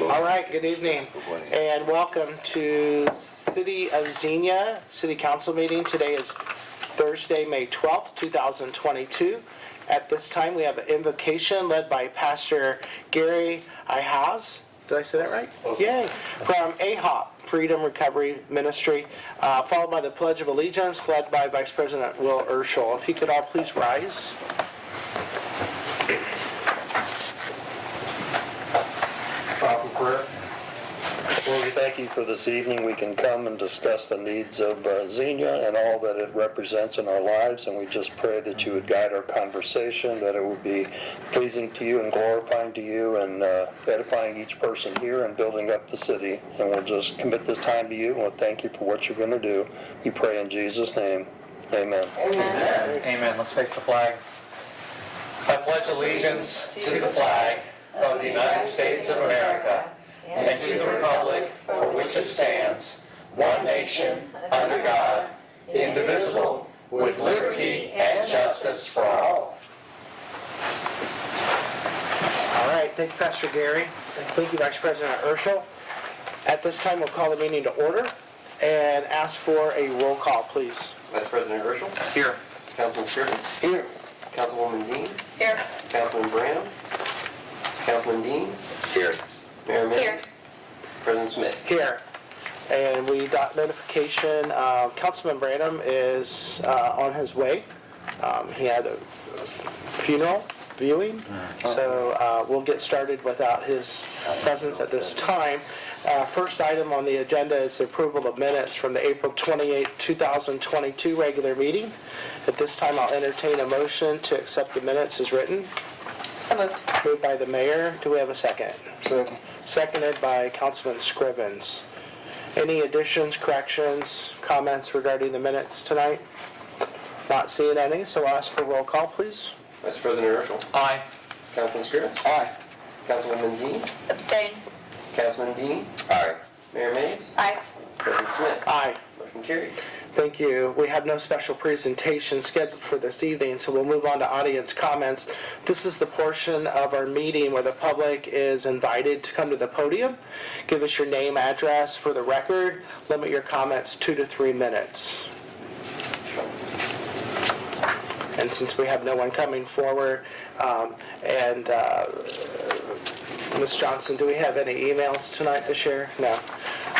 All right, good evening, and welcome to City of Xenia City Council meeting. Today is Thursday, May 12th, 2022. At this time, we have an invocation led by Pastor Gary Ihaz. Did I say that right? Yay. From AHOP, Freedom Recovery Ministry, followed by the Pledge of Allegiance led by Vice President Will Urschel. If you could all please rise. Prayer. Lord, we thank you for this evening. We can come and discuss the needs of Xenia and all that it represents in our lives, and we just pray that you would guide our conversation, that it would be pleasing to you and glorifying to you and edifying each person here and building up the city. And we'll just commit this time to you, and we'll thank you for what you're going to do. We pray in Jesus' name. Amen. Amen. Amen. Let's face the flag. I pledge allegiance to the flag of the United States of America and to the republic for which it stands, one nation, under God, indivisible, with liberty and justice for all. All right, thank you, Pastor Gary. Thank you, Vice President Urschel. At this time, we'll call the meeting to order and ask for a roll call, please. Vice President Urschel? Here. Councilman Scriven? Here. Councilwoman Dean? Here. Councilman Branham? Councilman Dean? Here. Mayor Mims? Here. President Smith? Here. And we got notification, Councilman Branham is on his way. He had a funeral viewing, so we'll get started without his presence at this time. First item on the agenda is the approval of minutes from the April 28, 2022 regular meeting. At this time, I'll entertain a motion to accept the minutes as written. So moved. Moved by the mayor. Do we have a second? Second. Seconded by Councilman Scrivens. Any additions, corrections, comments regarding the minutes tonight? Not seeing any, so I'll ask for roll call, please. Vice President Urschel? Aye. Councilman Scriven? Aye. Councilwoman Dean? Abstain. Councilman Dean? Aye. Mayor Mims? Aye. President Smith? Aye. Motion carried. Thank you. We have no special presentation scheduled for this evening, so we'll move on to audience comments. This is the portion of our meeting where the public is invited to come to the podium. Give us your name, address for the record. Limit your comments 2 to 3 minutes. And since we have no one coming forward, Ms. Johnson, do we have any emails tonight to share? No.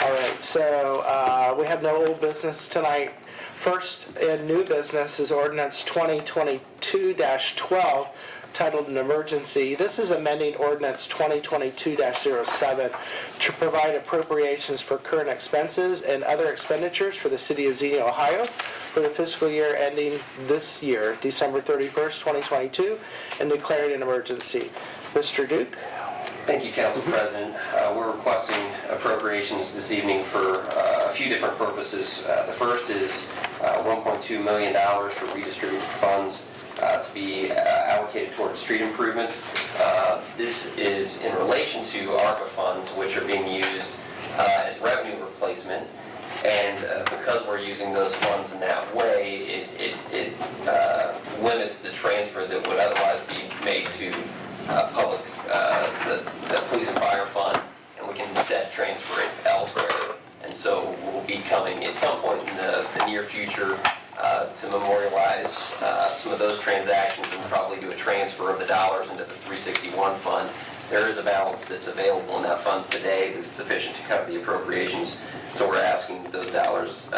All right, so we have no old business tonight. First in new business is ordinance 2022-12, titled an emergency. This is amending ordinance 2022-07 to provide appropriations for current expenses and other expenditures for the city of Xenia, Ohio for the fiscal year ending this year, December 31st, 2022, and declaring an emergency. Mr. Duke? Thank you, Council President. We're requesting appropriations this evening for a few different purposes. The first is $1.2 million for redistributed funds to be allocated towards street improvements. This is in relation to ARPA funds, which are being used as revenue replacement. And because we're using those funds in that way, it limits the transfer that would otherwise be made to public, the police and fire fund, and we can instead transfer it elsewhere. And so we'll be coming at some point in the near future to memorialize some of those transactions and probably do a transfer of the dollars into the 361 fund. There is a balance that's available in that fund today that's sufficient to cover the appropriations. So we're asking that those dollars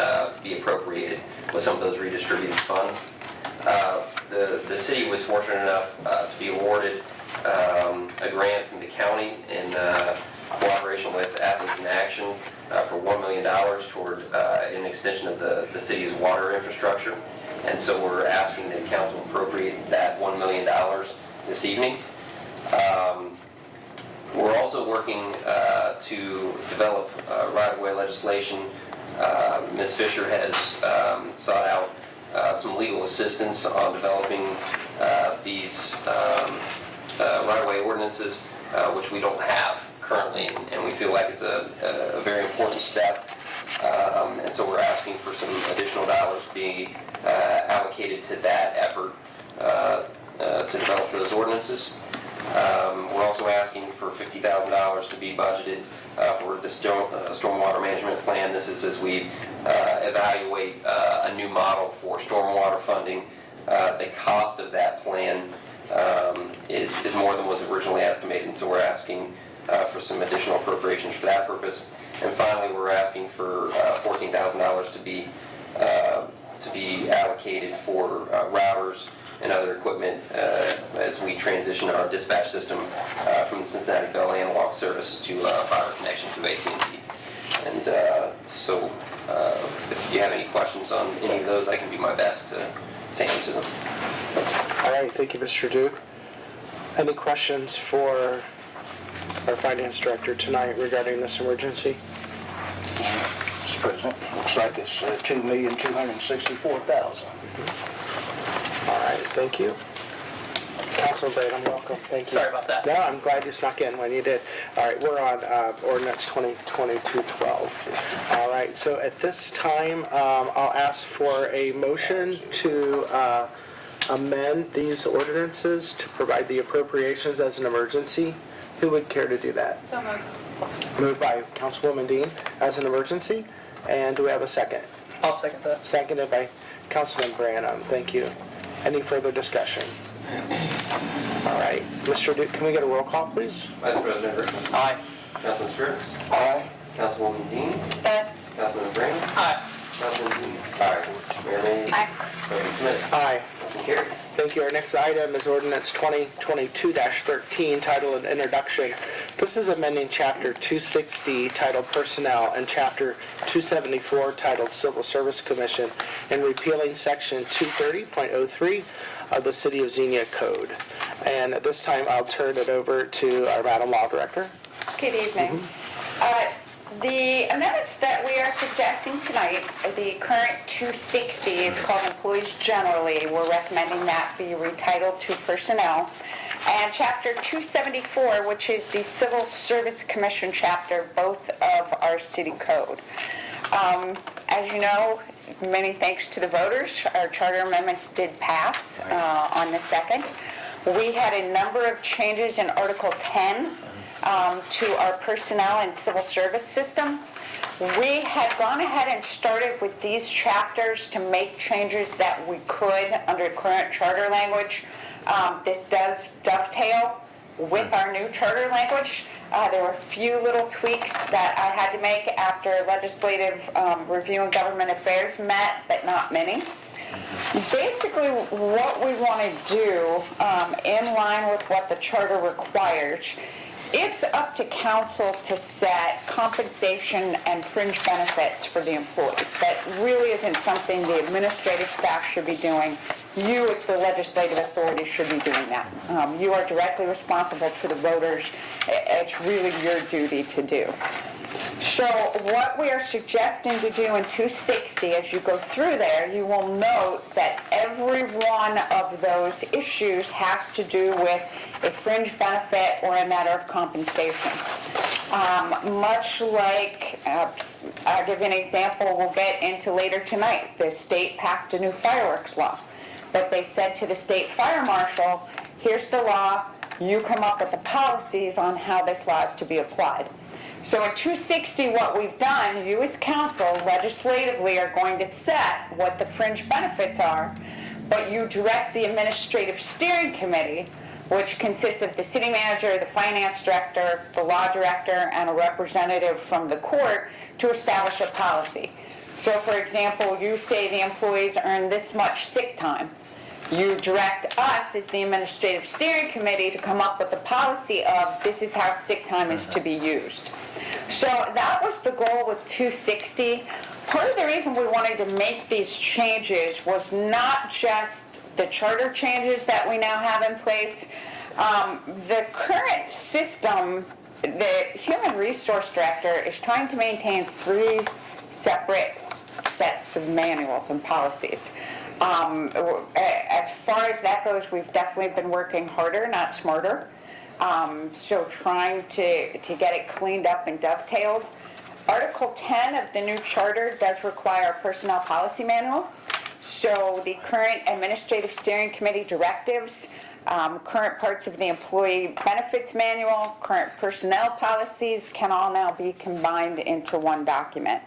be appropriated with some of those redistributed funds. The city was fortunate enough to be awarded a grant from the county in cooperation with Athletes in Action for $1 million toward an extension of the city's water infrastructure. And so we're asking the council appropriate that $1 million this evening. We're also working to develop right-of-way legislation. Ms. Fisher has sought out some legal assistance on developing these right-of-way ordinances, which we don't have currently, and we feel like it's a very important step. And so we're asking for some additional dollars to be allocated to that effort to develop those ordinances. We're also asking for $50,000 to be budgeted for the stormwater management plan. This is as we evaluate a new model for stormwater funding. The cost of that plan is more than was originally estimated, and so we're asking for some additional appropriations for that purpose. And finally, we're asking for $14,000 to be allocated for routers and other equipment as we transition our dispatch system from the Cincinnati Bell analog service to fiber connection to AT&T. And so if you have any questions on any of those, I can do my best to answer them. All right, thank you, Mr. Duke. Any questions for our finance director tonight regarding this emergency? Mr. President, looks like it's $2,264,000. All right, thank you. Councilman Branham, welcome. Thank you. Sorry about that. No, I'm glad you snuck in when you did. All right, we're on ordinance 2022-12. All right, so at this time, I'll ask for a motion to amend these ordinances to provide the appropriations as an emergency. Who would care to do that? So moved. Moved by Councilwoman Dean as an emergency. And do we have a second? I'll second that. Seconded by Councilman Branham. Thank you. Any further discussion? All right. Mr. Duke, can we get a roll call, please? Vice President Richmond. Aye. Councilman Sturts. Aye. Councilwoman Dean. Aye. Councilman Branham. Aye. Councilman Dean. Aye. Mayor May. Aye. President Smith. Aye. Motion carried. Thank you. Our next item is ordinance 2022-13, titled an introduction. This is amending Chapter 260, titled Personnel, and Chapter 274, titled Civil Service Commission, and repealing Section 230.03 of the City of Xenia Code. And at this time, I'll turn it over to our Madam Law Director. Good evening. The amendments that we are suggesting tonight, the current 260 is called Employees Generally. We're recommending that be retitled to Personnel. And Chapter 274, which is the Civil Service Commission chapter, both of our city code. As you know, many thanks to the voters, our charter amendments did pass on the 2nd. We had a number of changes in Article 10 to our personnel and civil service system. We had gone ahead and started with these chapters to make changes that we could under current charter language. This does dovetail with our new charter language. There were a few little tweaks that I had to make after Legislative Review and Government Affairs met, but not many. Basically, what we want to do, in line with what the charter requires, it's up to council to set compensation and fringe benefits for the employees. That really isn't something the administrative staff should be doing. You, as the legislative authority, should be doing that. You are directly responsible to the voters. It's really your duty to do. So what we are suggesting to do in 260, as you go through there, you will note that every one of those issues has to do with a fringe benefit or a matter of compensation. Much like, I'll give you an example we'll get into later tonight. The state passed a new fireworks law, but they said to the state fire marshal, here's the law, you come up with the policies on how this law is to be applied. So in 260, what we've done, you as council legislatively are going to set what the fringe benefits are, but you direct the administrative steering committee, which consists of the city manager, the finance director, the law director, and a representative from the court to establish a policy. So for example, you say the employees earn this much sick time. You direct us as the administrative steering committee to come up with a policy of this is how sick time is to be used. So that was the goal with 260. Part of the reason we wanted to make these changes was not just the charter changes that we now have in place. The current system, the human resource director is trying to maintain 3 separate sets of manuals and policies. As far as that goes, we've definitely been working harder, not smarter. So trying to get it cleaned up and dovetailed. Article 10 of the new charter does require a personnel policy manual. So the current administrative steering committee directives Current parts of the employee benefits manual, current personnel policies can all now be combined into one document.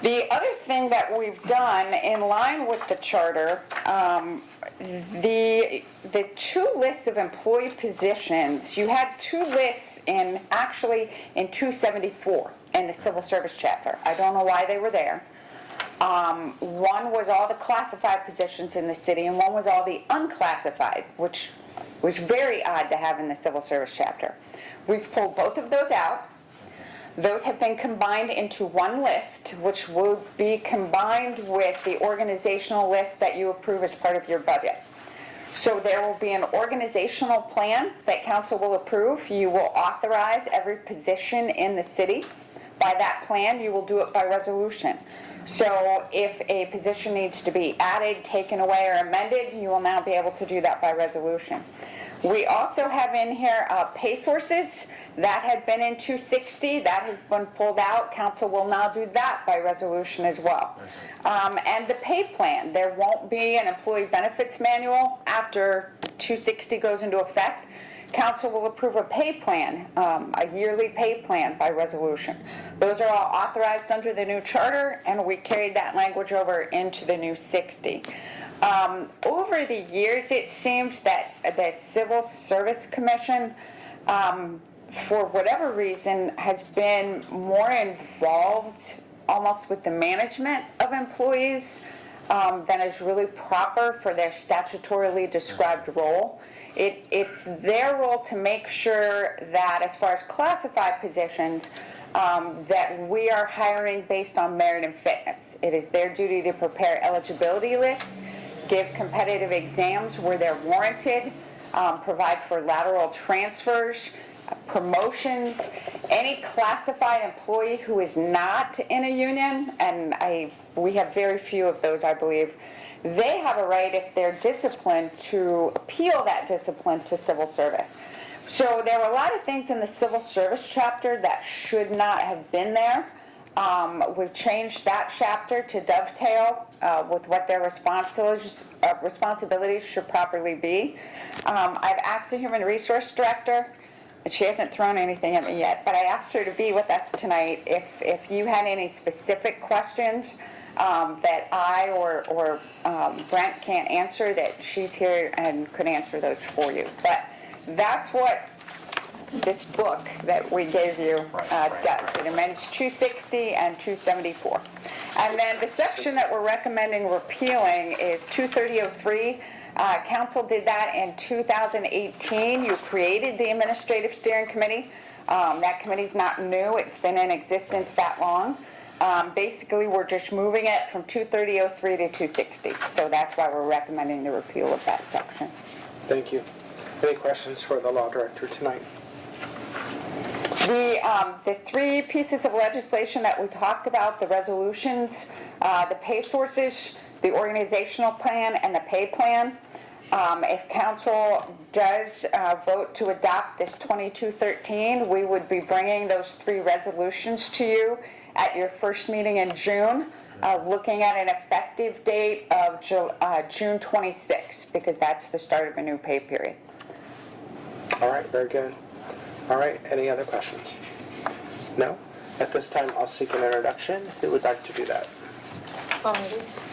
The other thing that we've done in line with the charter, the two lists of employee positions, you had two lists in 274 in the civil service chapter. I don't know why they were there. One was all the classified positions in the city, and one was all the unclassified, which was very odd to have in the civil service chapter. We've pulled both of those out. Those have been combined into one list, which will be combined with the organizational list that you approve as part of your budget. So there will be an organizational plan that council will approve. You will authorize every position in the city. By that plan, you will do it by resolution. So if a position needs to be added, taken away, or amended, you will now be able to do that by resolution. We also have in here pay sources. That had been in 260. That has been pulled out. Council will now do that by resolution as well. And the pay plan. There won't be an employee benefits manual after 260 goes into effect. Council will approve a pay plan, a yearly pay plan by resolution. Those are all authorized under the new charter, and we carried that language over into the new 60. Over the years, it seems that the Civil Service Commission, for whatever reason, has been more involved almost with the management of employees than is really proper for their statutorily described role. It's their role to make sure that as far as classified positions, that we are hiring based on merit and fitness. It is their duty to prepare eligibility lists, give competitive exams where they're warranted, provide for lateral transfers, promotions. Any classified employee who is not in a union, and we have very few of those, I believe, they have a right, if they're disciplined, to appeal that discipline to civil service. So there were a lot of things in the civil service chapter that should not have been there. We've changed that chapter to dovetail with what their responsibilities should properly be. I've asked the Human Resource Director, and she hasn't thrown anything at me yet, but I asked her to be with us tonight if you had any specific questions that I or Brent can't answer, that she's here and could answer those for you. But that's what this book that we gave you does. It amends 260 and 274. And then the section that we're recommending repealing is 230.03. Council did that in 2018. You created the Administrative Steering Committee. That committee's not new. It's been in existence that long. Basically, we're just moving it from 230.03 to 260. So that's why we're recommending the repeal of that section. Thank you. Any questions for the law director tonight? The three pieces of legislation that we talked about, the resolutions, the pay sources, the organizational plan, and the pay plan. If council does vote to adopt this 2213, we would be bringing those three resolutions to you at your first meeting in June, looking at an effective date of June 26th, because that's the start of a new pay period. All right, very good. All right, any other questions? No? At this time, I'll seek an introduction. Who would like to do that?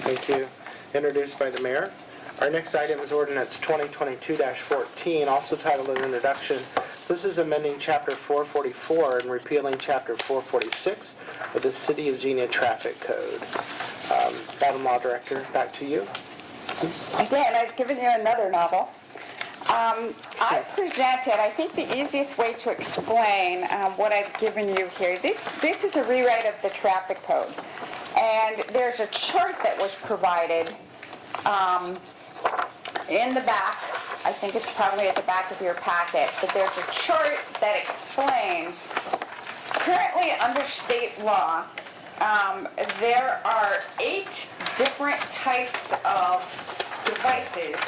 Thank you. Introduced by the mayor. Our next item is ordinance 2022-14, also titled an introduction. This is amending Chapter 444 and repealing Chapter 446 of the City of Xenia Traffic Code. Madam Law Director, back to you. Again, I've given you another novel. I presented, I think the easiest way to explain what I've given you here, this is a rewrite of the traffic code. And there's a chart that was provided in the back. I think it's probably at the back of your packet, but there's a chart that explains, currently under state law, there are 8 different types of devices.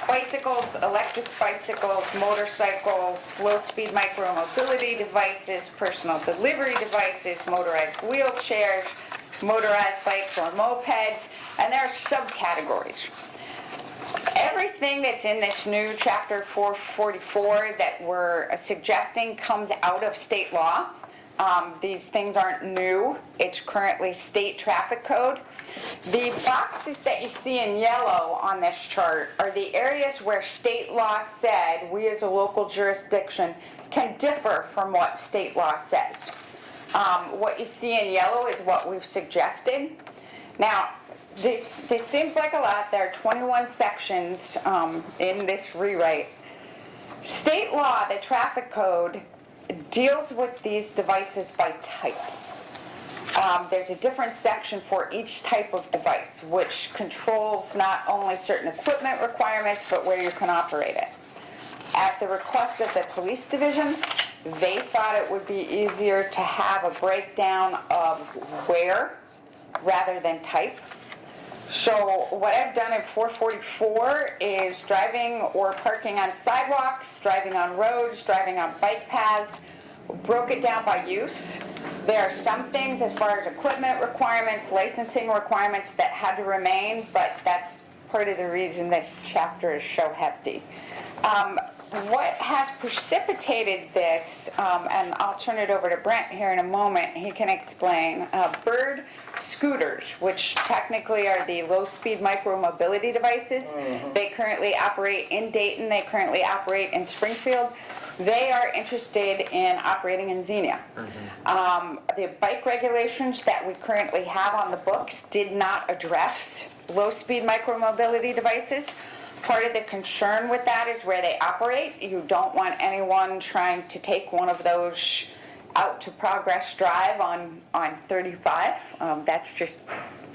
Bicycles, electric bicycles, motorcycles, low-speed micro-mobility devices, personal delivery devices, motorized wheelchairs, motorized bikes or mopeds, and there are subcategories. Everything that's in this new chapter 444 that we're suggesting comes out of state law. These things aren't new. It's currently state traffic code. The boxes that you see in yellow on this chart are the areas where state law said we as a local jurisdiction can differ from what state law says. What you see in yellow is what we've suggested. Now, this seems like a lot. There are 21 sections in this rewrite. State law, the traffic code, deals with these devices by type. There's a different section for each type of device, which controls not only certain equipment requirements, but where you can operate it. At the request of the police division, they thought it would be easier to have a breakdown of where rather than type. So what I've done in 444 is driving or parking on sidewalks, driving on roads, driving on bike paths, broke it down by use. There are some things as far as equipment requirements, licensing requirements that had to remain, but that's part of the reason this chapter is so hefty. What has precipitated this, and I'll turn it over to Brent here in a moment, he can explain, bird scooters, which technically are the low-speed micro-mobility devices. They currently operate in Dayton, they currently operate in Springfield. They are interested in operating in Xenia. The bike regulations that we currently have on the books did not address low-speed micro-mobility devices. Part of the concern with that is where they operate. You don't want anyone trying to take one of those out to Progress Drive on 35. That's just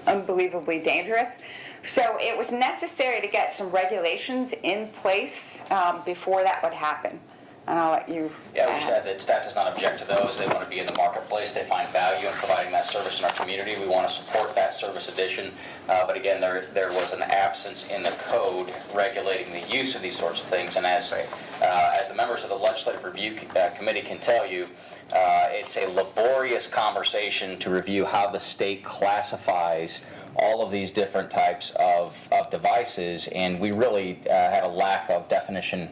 unbelievably dangerous. So it was necessary to get some regulations in place before that would happen. And I'll let you Yeah, we just add that staff does not object to those. They want to be in the marketplace. They find value in providing that service in our community. We want to support that service addition. But again, there was an absence in the code regulating the use of these sorts of things. And as the members of the Legislative Review Committee can tell you, it's a laborious conversation to review how the state classifies all of these different types of devices, and we really had a lack of definition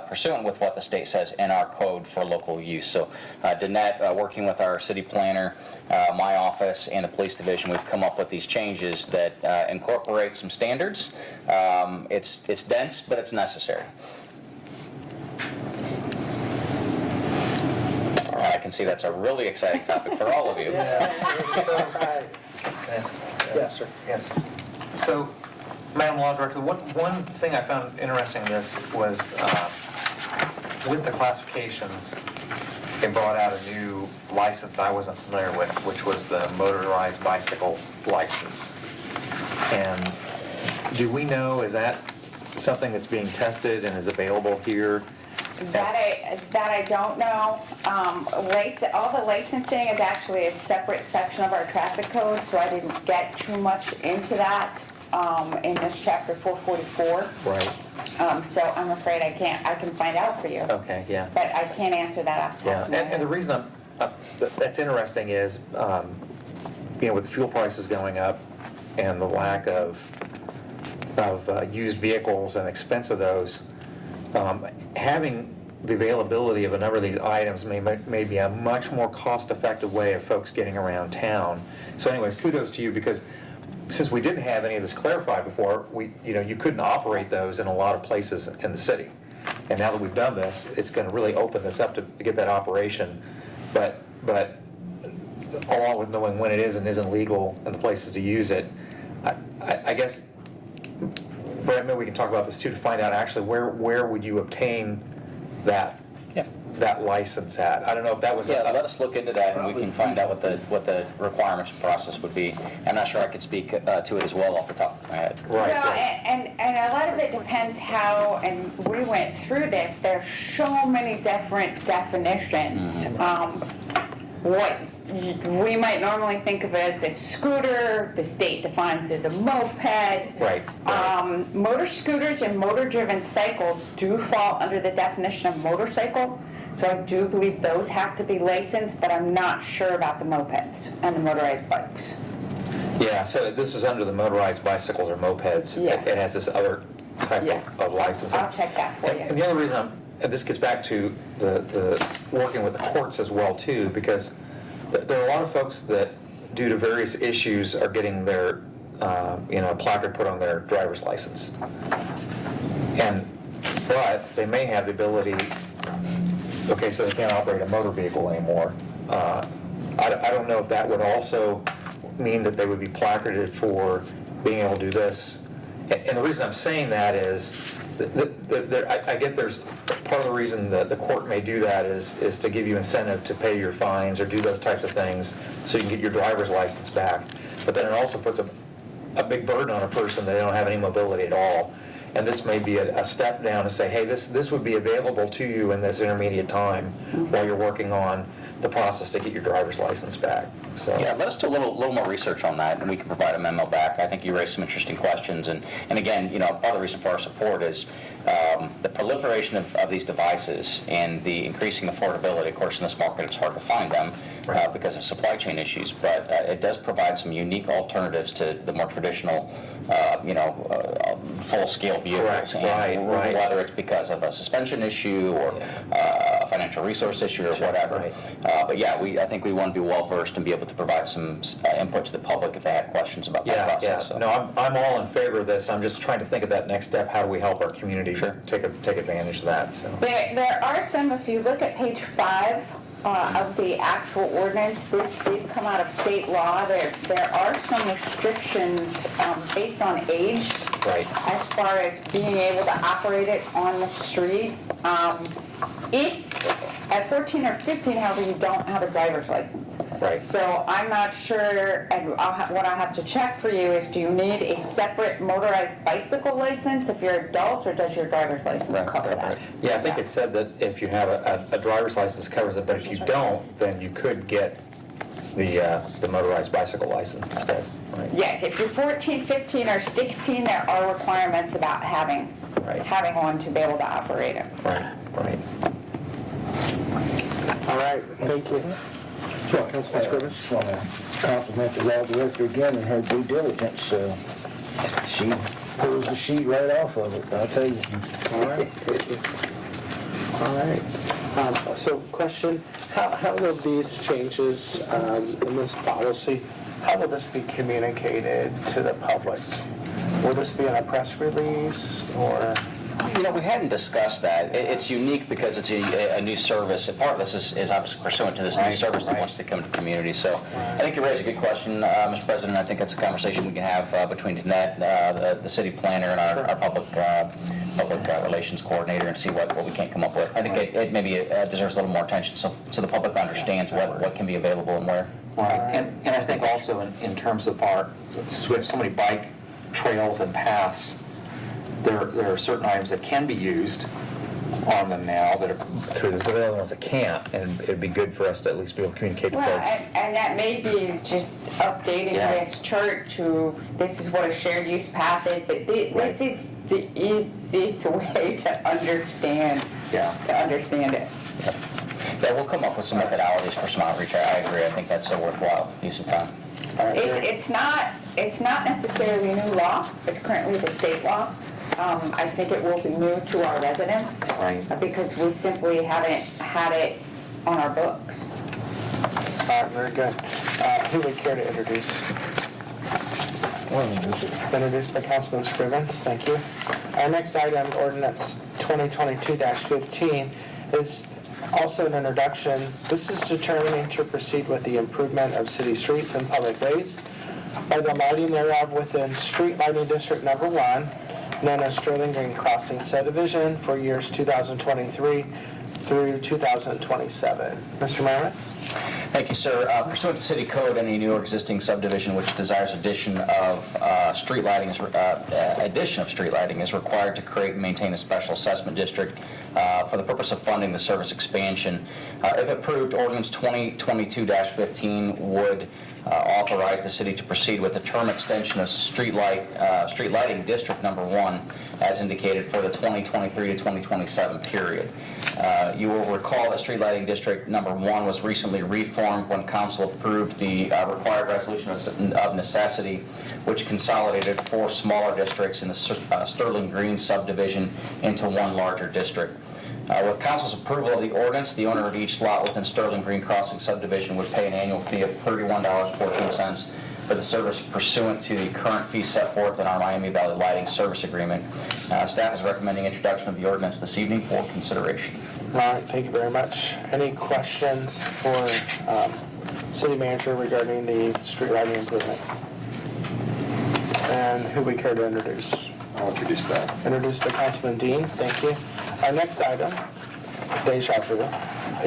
pursuant with what the state says in our code for local use. So Danette, working with our city planner, my office, and the police division, we've come up with these changes that incorporate some standards. It's dense, but it's necessary. I can see that's a really exciting topic for all of you. Yes, sir. Yes. So, Madam Law Director, one thing I found interesting in this was with the classifications, they brought out a new license I wasn't familiar with, which was the motorized bicycle license. And do we know, is that something that's being tested and is available here? That I don't know. All the licensing is actually a separate section of our traffic code, so I didn't get too much into that in this chapter 444. Right. So I'm afraid I can't. I can find out for you. Okay, yeah. But I can't answer that off the top of my head. And the reason that's interesting is, with the fuel prices going up and the lack of used vehicles and expense of those, having the availability of a number of these items may be a much more cost-effective way of folks getting around town. So anyways, kudos to you, because since we didn't have any of this clarified before, you couldn't operate those in a lot of places in the city. And now that we've done this, it's going to really open this up to get that operation. But along with knowing when it is and isn't legal and the places to use it, I guess, Brent, maybe we can talk about this too, to find out actually where would you obtain that license at? I don't know if that was... Yeah, let us look into that, and we can find out what the requirements process would be. I'm not sure I could speak to it as well off the top of my head. Right. Well, and a lot of it depends how, and we went through this, there's so many different definitions. What we might normally think of as a scooter, the state defines as a moped. Right. Motor scooters and motor-driven cycles do fall under the definition of motorcycle, so I do believe those have to be licensed, but I'm not sure about the mopeds and the motorized bikes. Yeah, so this is under the motorized bicycles or mopeds. Yeah. It has this other type Yeah. of licensing. I'll check that for And you. the other reason and this gets back to the working with the courts as well too, because there are a lot of folks that, due to various issues, are getting their placard put on their driver's license. But they may have the ability, okay, so they can't operate a motor vehicle anymore. I don't know if that would also mean that they would be placarded for being able to do this. And the reason I'm saying that is, I get there's part of the reason that the court may do that is to give you incentive to pay your fines or do those types of things so you can get your driver's license back. But then it also puts a big burden on a person that they don't have any mobility at all. And this may be a step down to say, hey, this would be available to you in this intermediate time while you're working on the process to get your driver's license back. So Yeah, let us do a little more research on that, and we can provide a memo back. I think you raised some interesting questions, and again, part of the reason for our support is the proliferation of these devices and the increasing affordability. Of course, in this market, it's hard to find them because of supply chain issues, but it does provide some unique alternatives to the more traditional, full-scale vehicles. Correct. Right. Whether it's because of a suspension issue or a financial resource issue or whatever. Right. But yeah, I think we want to be well-versed and be able to provide some input to the public if they had questions about that process. So. No, I'm all in favor of this. I'm just trying to think of that next step. How do we help our community take advantage of that? So. There are some, if you look at page 5 of the actual ordinance, this did come out of state law. There are some restrictions based on age as far as being able to operate it on the street. If at 14 or 15, however, you don't have a driver's license. Right. So I'm not sure, and what I have to check for you is, do you need a separate motorized bicycle license if you're adult, or does your driver's license cover that? Yeah, I think it said that if you have a driver's license covers it, but if you don't, then you could get the motorized bicycle license instead. Right. Yes, if you're 14, 15, or 16, there are requirements about having one to be able to operate it. Right. All right, thank you. I just want to compliment the law director again on her due diligence. She pulls the sheet right off of it, I'll tell you. All right, thank you. All right. So question, how will these changes in this policy, how will this be communicated to the public? Will this be in a press release or? We hadn't discussed that. It's unique because it's a new service, and part of this is obviously pursuant to this new service that wants to come to the community. So I think you raised a good question, Mr. President. I think that's a conversation we can have between Danette, the city planner, and our public relations coordinator, and see what we can come up with. I think it maybe deserves a little more attention so the public understands what can be available and where. Right. And I think also in terms of since we have so many bike trails and paths, there are certain items that can be used on them now that are through this. There are other ones that can't, and it'd be good for us to at least be able to communicate to Well, folks. and that may be just updating this chart to, this is what a shared use path is, but this is the easiest way to understand it. Yeah, we'll come up with some methodologies for some outreach. I agree. I think that's a worthwhile use of time. It's not necessarily new law. It's currently the state law. I think it will be new to our residents because we simply haven't had it on our books. Very good. Who would care to introduce? Introduced by Councilman Scrivens. Thank you. Our next item, ordinance 2022-15, is also an introduction. This is determining to proceed with the improvement of city streets and public ways by the lighting thereof within Street Lighting District Number 1, known as Sterling Green Crossing subdivision, for years 2023 through 2027. Mr. Merritt? Thank you, sir. Pursuant to city code, any new or existing subdivision which desires addition of street lighting is required to create and maintain a special assessment district for the purpose of funding the service expansion. If approved, ordinance 2022-15 would authorize the city to proceed with the term extension of street lighting district number 1 as indicated for the 2023 to 2027 period. You will recall that street lighting district number 1 was recently reformed when council approved the required resolution of necessity, which consolidated 4 smaller districts in the Sterling Green subdivision into one larger district. With council's approval of the ordinance, the owner of each lot within Sterling Green Crossing subdivision would pay an annual fee of $31.14 for the service pursuant to the current fee set forth in our Miami Valley Lighting Service Agreement. Staff is recommending introduction of the ordinance this evening for consideration. All right, thank you very much. Any questions for city manager regarding the street lighting improvement? And who we care to introduce? I'll introduce that. Introduced by Councilman Dean, thank you. Our next item, deja vu,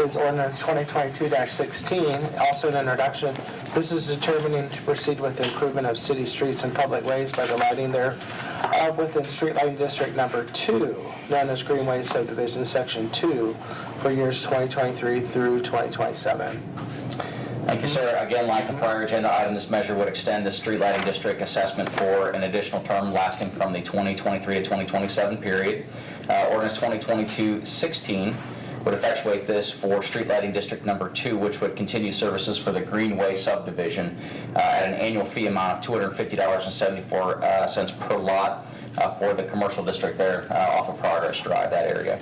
is ordinance 2022-16, also an introduction. This is determining to proceed with the improvement of city streets and public ways by the lighting there within street lighting district number 2, known as Greenway Subdivision Section 2, for years 2023 through 2027. Thank you, sir. Again, like the prior agenda item, this measure would extend the street lighting district assessment for an additional term lasting from the 2023 to 2027 period. Ordinance 2022-16 would effectuate this for street lighting district number 2, which would continue services for the Greenway subdivision at an annual fee amount of $250.74 per lot for the commercial district there off of Progress Drive, that area.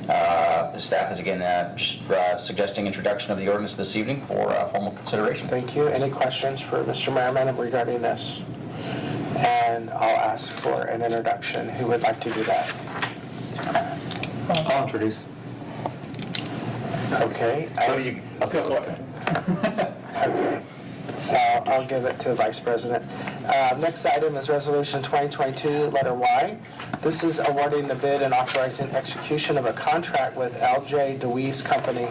The staff is again just suggesting introduction of the ordinance this evening for formal consideration. Thank you. Any questions for Mr. Merriman regarding this? And I'll ask for an introduction. Who would like to do that? I'll introduce. Okay. Okay. So I'll give it to Vice President. Next item is Resolution 2022, letter Y. This is awarding the bid and authorizing execution of a contract with L.J. DeWeese Company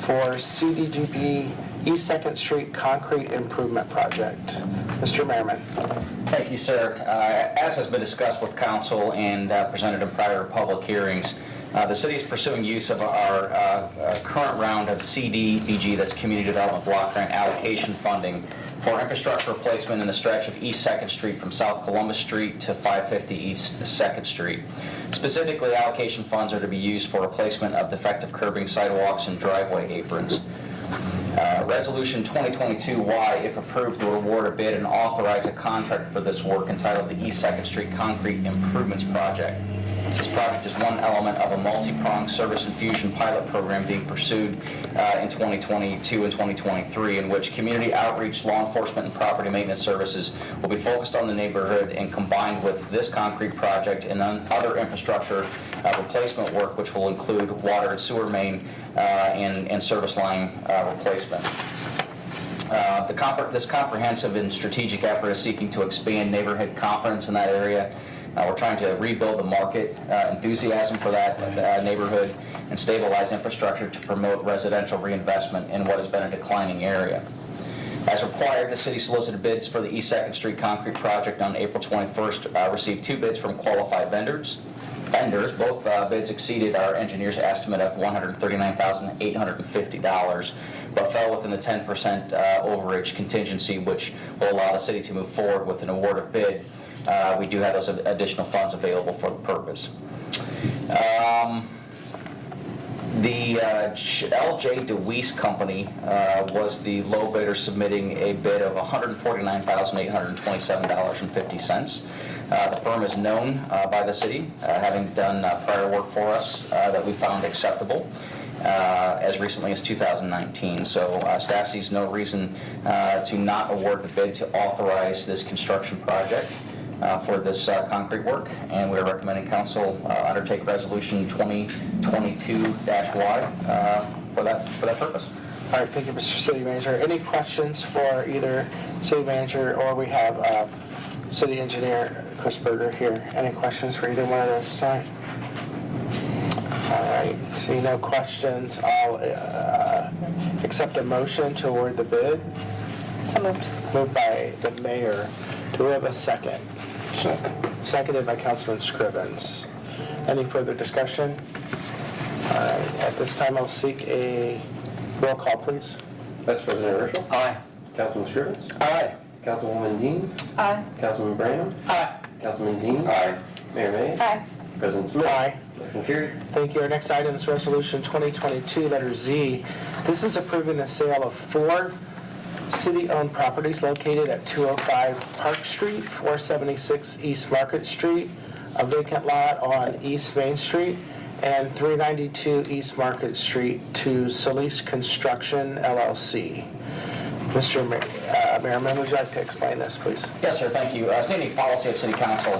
for CDGP East 2nd Street Concrete Improvement Project. Mr. Merriman. Thank you, sir. As has been discussed with council and presented in prior public hearings, the city is pursuing use of our current round of CDBG, that's Community Development Block Grant allocation funding, for infrastructure replacement in the stretch of East 2nd Street from South Columbus Street to 550 East 2nd Street. Specifically, allocation funds are to be used for replacement of defective curbing, sidewalks, and driveway aprons. Resolution 2022-Y, if approved, will award a bid and authorize a contract for this work entitled the East 2nd Street Concrete Improvements Project. This project is one element of a multi-pronged service infusion pilot program being pursued in 2022 and 2023, in which community outreach, law enforcement, and property maintenance services will be focused on the neighborhood and combined with this concrete project and other infrastructure replacement work, which will include water and sewer main and service line replacement. This comprehensive and strategic effort is seeking to expand neighborhood confidence in that area. We're trying to rebuild the market enthusiasm for that neighborhood and stabilize infrastructure to promote residential reinvestment in what has been a declining area. As required, the city solicited bids for the East 2nd Street concrete project on April 21st, received 2 bids from qualified vendors. Both bids exceeded our engineer's estimate of $139,850, but fell within the 10% overage contingency, which will allow the city to move forward with an award of bid. We do have those additional funds available for the purpose. The L.J. DeWeese Company was the low bidder, submitting a bid of $149,827.50. The firm is known by the city, having done prior work for us that we found acceptable as recently as 2019. So staff sees no reason to not award the bid to authorize this construction project for this concrete work, and we're recommending council undertake resolution 2022-Y for that purpose. All right, thank you, Mr. City Manager. Any questions for either City Manager or we have City Engineer Chris Berger here? Any questions for either one of those tonight? All right, see no questions. I'll accept a motion to award the bid. So moved. Moved by the mayor. Do we have a second? Seconded by Councilman Scrivens. Any further discussion? All right, at this time I'll seek a roll call, please. Vice President Herschel? Aye. Councilman Scrivens? Aye. Councilwoman Dean? Aye. Councilman Branham? Aye. Councilman Dean? Aye. Mayor May? Aye. President Smith? Aye. Motion carried. Thank you. Our next item is Resolution 2022, letter Z. This is approving the sale of 4 city-owned properties located at 205 Park Street, 476 East Market Street, a vacant lot on East Main Street, and 392 East Market Street to Solis Construction LLC. Mr. Merriman, would you like to explain this, please? Yes, sir, thank you. Standing policy of City Council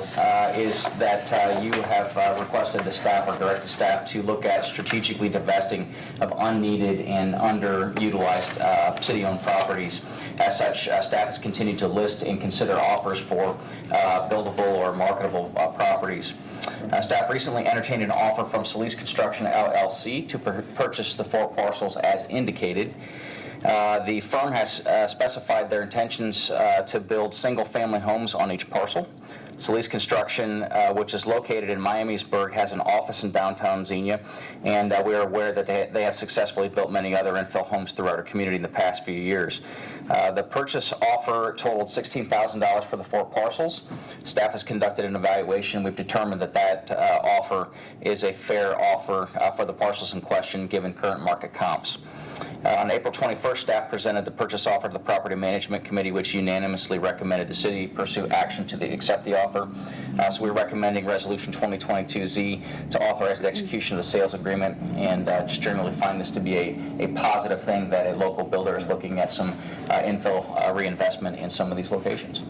is that you have requested the staff or directed staff to look at strategically divesting of unneeded and underutilized city-owned properties. As such, staff has continued to list and consider offers for buildable or marketable properties. Staff recently entertained an offer from Solis Construction LLC to purchase the 4 parcels as indicated. The firm has specified their intentions to build single-family homes on each parcel. Solis Construction, which is located in Miamisburg, has an office in downtown Xenia, and we are aware that they have successfully built many other infill homes throughout our community in the past few years. The purchase offer totaled $16,000 for the 4 parcels. Staff has conducted an evaluation. We've determined that offer is a fair offer for the parcels in question given current market comps. On April 21st, staff presented the purchase offer to the Property Management Committee, which unanimously recommended the city pursue action to accept the offer. So we're recommending Resolution 2022Z to authorize the execution of the sales agreement, and just generally find this to be a positive thing that a local builder is looking at some infill reinvestment in some of these locations.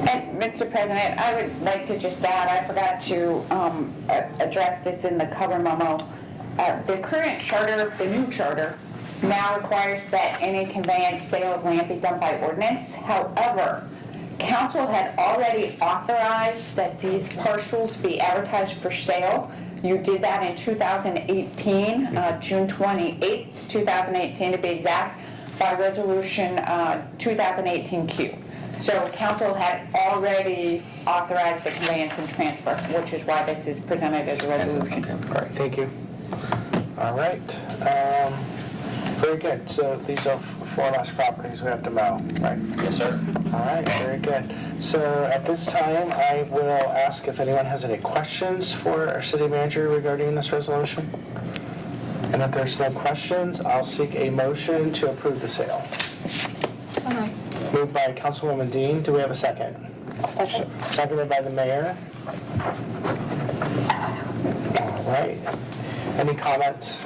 And Mr. President, I would like to just add, I forgot to address this in the cover memo. The current charter, the new charter, now requires that any conveyance, sale of land be done by ordinance. However, council had already authorized that these parcels be advertised for sale. You did that in 2018, June 28th, 2018 to be exact, by resolution 2018Q. So council had already authorized the conveyance and transfer, which is why this is presented as a resolution. All right, thank you. All right. Very good. So these are 4 less properties we have to mow, right? Yes, sir. All right, very good. So at this time, I will ask if anyone has any questions for our city manager regarding this resolution. And if there's no questions, I'll seek a motion to approve the sale. Moved by Councilwoman Dean. Do we have a second? Second. Seconded by the mayor. All right. Any comments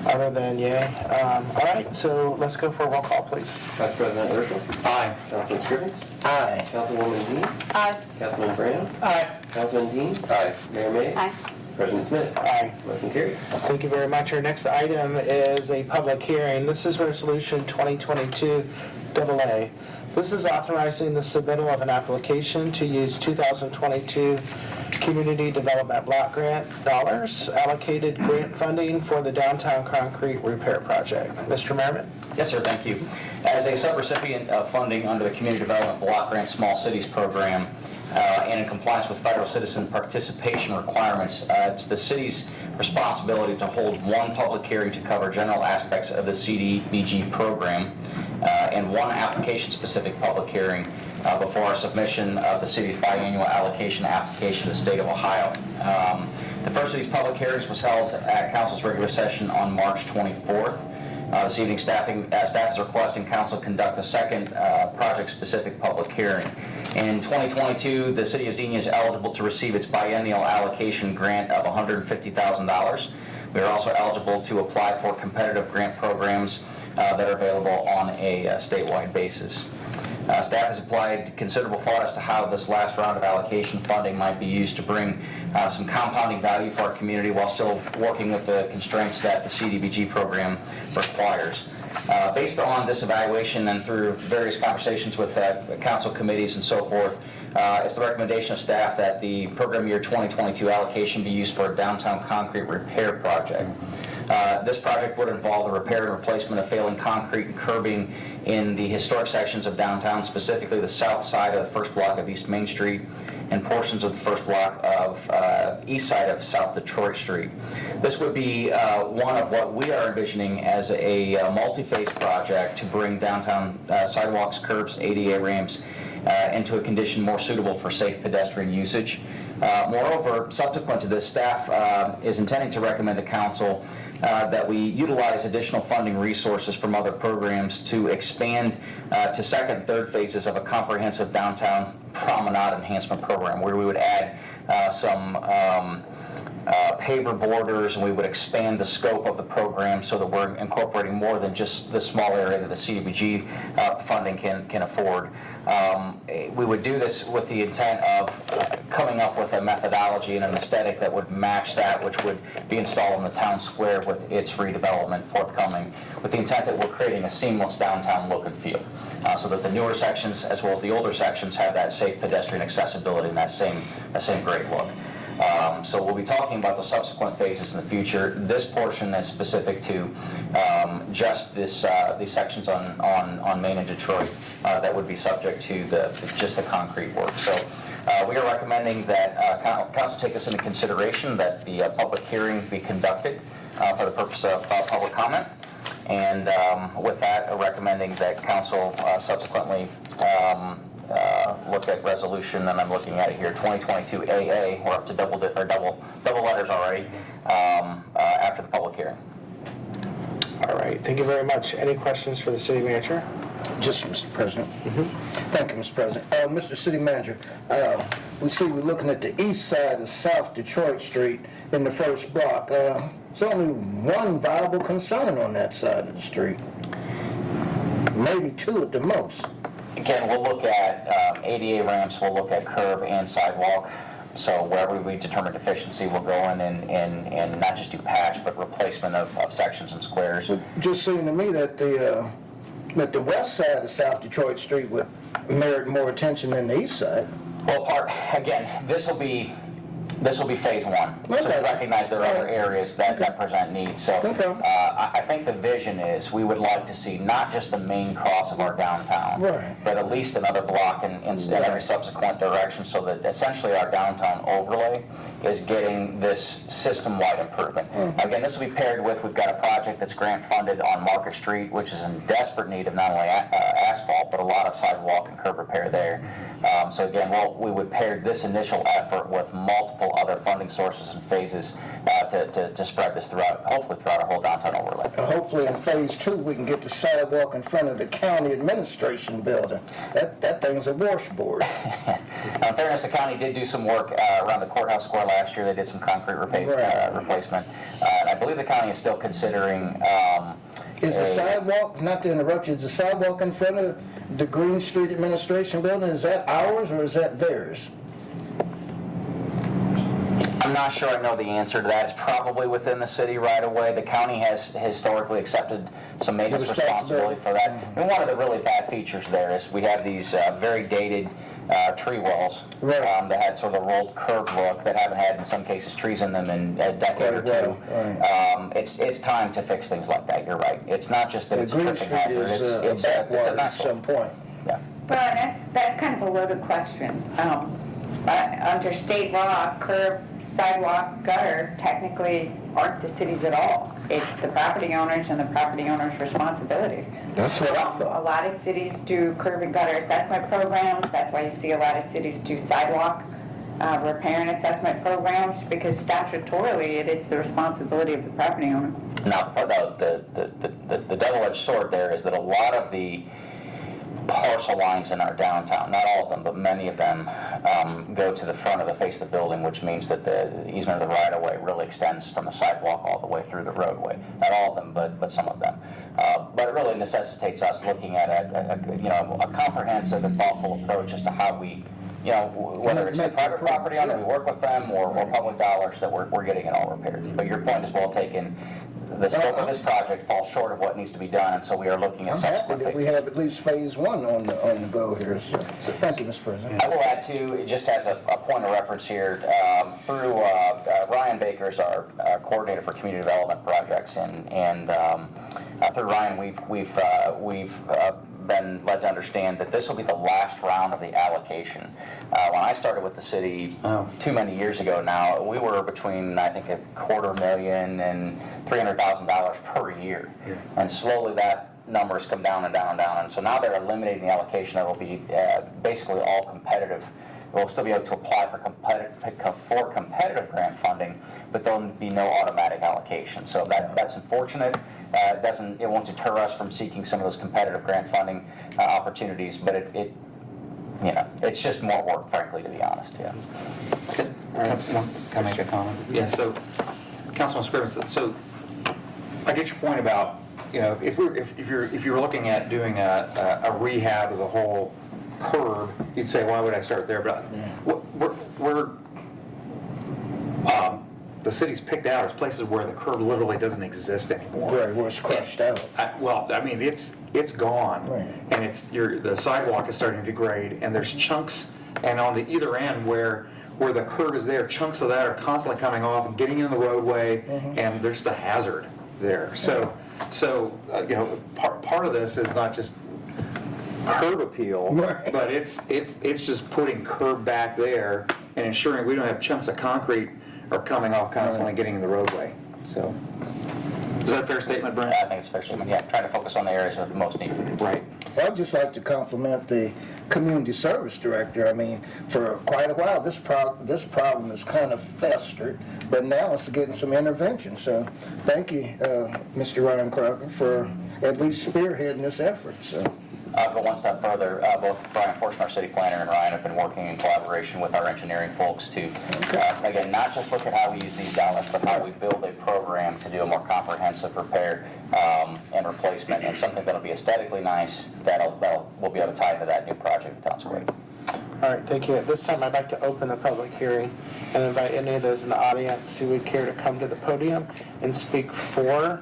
other than yay? All right, so let's go for a roll call, please. Vice President Urschel? Aye. Councilman Scrivens? Aye. Councilwoman Dean? Aye. Councilman Branham? Aye. Councilman Dean? Aye. Mayor May? Aye. President Smith? Aye. Motion carried. Thank you very much. Our next item is a public hearing. This is Resolution 2022 AA. This is authorizing the submittal of an application to use 2022 Community Development Block Grant dollars, allocated grant funding for the downtown concrete repair project. Mr. Merriman? Yes, sir, thank you. As a subrecipient of funding under the Community Development Block Grant Small Cities Program, and in compliance with federal citizen participation requirements, it's the city's responsibility to hold 1 public hearing to cover general aspects of the CDBG program, and 1 application-specific public hearing before our submission of the city's biannual allocation application to the state of Ohio. The first of these public hearings was held at council's regular session on March 24th. This evening, staff is requesting council conduct the second project-specific public hearing. In 2022, the City of Xenia is eligible to receive its biennial allocation grant of $150,000. We are also eligible to apply for competitive grant programs that are available on a statewide basis. Staff has applied considerable thought as to how this last round of allocation funding might be used to bring some compounding value for our community while still working with the constraints that the CDBG program requires. Based on this evaluation and through various conversations with council committees and so forth, it's the recommendation of staff that the program year 2022 allocation be used for a downtown concrete repair project. This project would involve the repair and replacement of failing concrete and curbing in the historic sections of downtown, specifically the south side of the first block of East Main Street and portions of the first block of east side of South Detroit Street. This would be one of what we are envisioning as a multi-phase project to bring downtown sidewalks, curbs, ADA ramps into a condition more suitable for safe pedestrian usage. Moreover, subsequent to this, staff is intending to recommend to council that we utilize additional funding resources from other programs to expand to second and third phases of a comprehensive downtown promenade enhancement program, where we would add some paver borders, and we would expand the scope of the program so that we're incorporating more than just the small area that the CDBG funding can afford. We would do this with the intent of coming up with a methodology and an aesthetic that would match that which would be installed in the town square with its redevelopment forthcoming, with the intent that we're creating a seamless downtown look and feel, so that the newer sections as well as the older sections have that safe pedestrian accessibility and that same great look. So we'll be talking about the subsequent phases in the future. This portion is specific to just these sections on Main and Detroit that would be subject to just the concrete work. So we are recommending that council take this into consideration, that the public hearing be conducted for the purpose of public comment. And with that, recommending that council subsequently look at resolution, and I'm looking at it here, 2022 AA. We're up to double letters already after the public hearing. All right, thank you very much. Any questions for the city manager? Just, Mr. President. Thank you, Mr. President. Mr. City Manager, we see we're looking at the east side of South Detroit Street in the first block. There's only one viable concern on that side of the street. Maybe two at the most. Again, we'll look at ADA ramps, we'll look at curb and sidewalk. So wherever we determine deficiency, we'll go in and not just do patch, but replacement of sections and squares. It just seemed to me that the west side of South Detroit Street would merit more attention than the east side. Well, again, this will be phase one. So we recognize there are other areas that present needs. So I think the vision is we would like to see not just the main cross of our downtown, but at least another block in every subsequent direction, so that essentially our downtown overlay is getting this system-wide improvement. Again, this will be paired with, we've got a project that's grant funded on Market Street, which is in desperate need of not only asphalt, but a lot of sidewalk and curb repair there. So again, we would pair this initial effort with multiple other funding sources and phases to spread this hopefully throughout our whole downtown overlay. Hopefully in phase two, we can get the sidewalk in front of the county administration building. That thing's a washboard. In fairness, the county did do some work around the courthouse square last year. They did some concrete replacement. I believe the county is still considering... Is the sidewalk, not to interrupt you, is the sidewalk in front of the Green Street Administration Building, is that ours or is that theirs? I'm not sure I know the answer to that. It's probably within the city right away. The county has historically accepted some maintenance responsibility for that. And one of the really bad features there is we have these very dated tree walls that had sort of a rolled curb look that haven't had, in some cases, trees in them in a decade or two. It's time to fix things like that. You're right. It's not just that it's a tripping hazard. It's a backwater backwater at some point. Yeah. Well, that's kind of a loaded question. Under state law, curb, sidewalk, gutter technically aren't the city's at all. It's the property owners and the property owner's responsibility. That's what I thought. A lot of cities do curb and gutter assessment programs. That's why you see a lot of cities do sidewalk repair and assessment programs, because statutorily it is the responsibility of the property owner. Now, the double-edged sword there is that a lot of the parcel lines in our downtown, not all of them, but many of them go to the front of the face of the building, which means that the easement of the right-of-way really extends from the sidewalk all the way through the roadway. Not all of them, but some of them. But it really necessitates us looking at a comprehensive and thoughtful approach as to how we, whether it's the private property owner, we work with them, or public dollars that we're getting it all repaired. But your point is well taken. the scope of this project falls short of what needs to be done, and so we are looking at I'm happy subsequent that we phases. have at least phase one on the go here, so thank you, Mr. President. I will add too, just as a point of reference here, through Ryan Baker's our coordinator for community development projects, and through Ryan, we've been led to understand that this will be the last round of the allocation. When I started with the city too many years ago now, we were between, I think, $250,000 and $300,000 per year. And slowly that number has come down and down and down. And so now they're eliminating the allocation. That will be basically all competitive. We'll still be able to apply for competitive grant funding, but there'll be no automatic allocation. So that's unfortunate. It won't deter us from seeking some of those competitive grant funding opportunities, but it's just more work, frankly, to be honest. Yeah. Can I make a comment? Yeah. So, Councilman Scrivens, so I get your point about, if you were looking at doing a rehab of the whole curb, you'd say, why would I start there? But the city's picked out as places where the curb literally doesn't exist anymore. Right, where it's crushed out. It's gone, Right. and the sidewalk is starting to degrade, and there's chunks, and on the either end where the curb is there, chunks of that are constantly coming off and getting in the roadway, and there's the hazard there. So part of this is not just curb appeal, Right. but it's just putting curb back there and ensuring we don't have chunks of concrete are coming off constantly, getting in the roadway. So, is that a fair statement, Brent? I think it's fair statement. Yeah, trying to focus on the areas of the most need. Right. I'd just like to compliment the community service director. I mean, for quite a while, this problem has kind of festered, but now it's getting some intervention. So thank you, Mr. Ryan Crocker, for at least spearheading this effort. So. I'll go one step further. Both Brian Fortune, our city planner, and Ryan have been working in collaboration with our engineering folks to, again, not just look at how we use these dollars, but how we build a program to do a more comprehensive repair and replacement, and something that'll be aesthetically nice we'll be able to tie into that new project at Town Square. All right, thank you. At this time, I'd like to open the public hearing and invite any of those in the audience who would care to come to the podium and speak for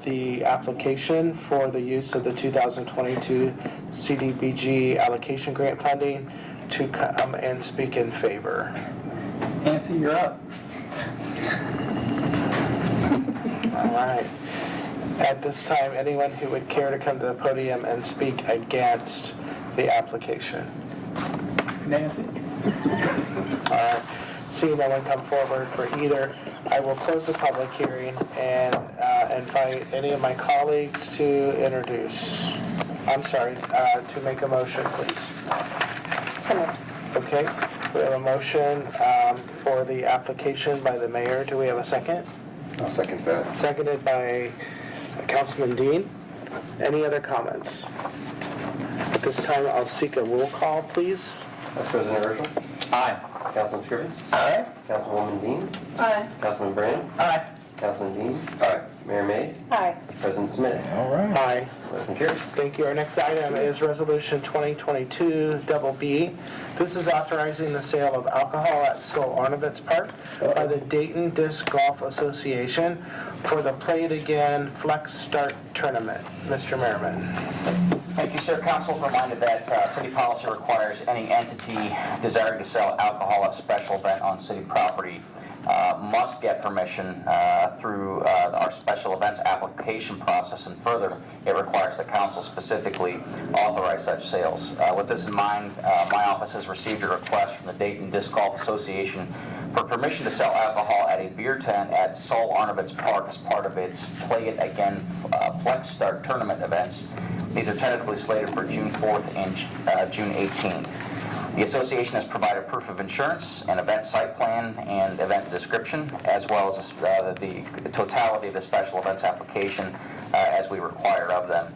the application for the use of the 2022 CDBG allocation grant funding to come and speak in favor. Nancy, you're up. All right. At this time, anyone who would care to come to the podium and speak against the application? Nancy. All right. Seeing no one come forward for either, I will close the public hearing and invite any of my colleagues to introduce. I'm sorry, to make a motion, please. So moved. Okay, we have a motion for the application by the mayor. Do we have a second? I'll second that. Seconded by Councilman Dean. Any other comments? At this time, I'll seek a roll call, please. Vice President Urschel. Aye. Councilman Scrivens. Aye. Councilwoman Dean. Aye. Councilman Brandon. Aye. Councilman Dean. Aye. Mayor Mays. Aye. President Smith. All right. Aye. Motion carries. Thank you. Our next item is Resolution 2022-BB. This is authorizing the sale of alcohol at Soul Arnovitz Park by the Dayton Disc Golf Association for the Play It Again Flex Start Tournament. Mr. Merriman. Thank you, sir. Council is reminded that city policy requires any entity desiring to sell alcohol at a special event on city property must get permission through our special events application process, and further, it requires that council specifically authorize such sales. With this in mind, my office has received a request from the Dayton Disc Golf Association for permission to sell alcohol at a beer tent at Soul Arnovitz Park as part of its Play It Again Flex Start Tournament events. These are tentatively slated for June 4th and June 18th. The association has provided proof of insurance, an event site plan, and event description, as well as the totality of the special events application as we require of them.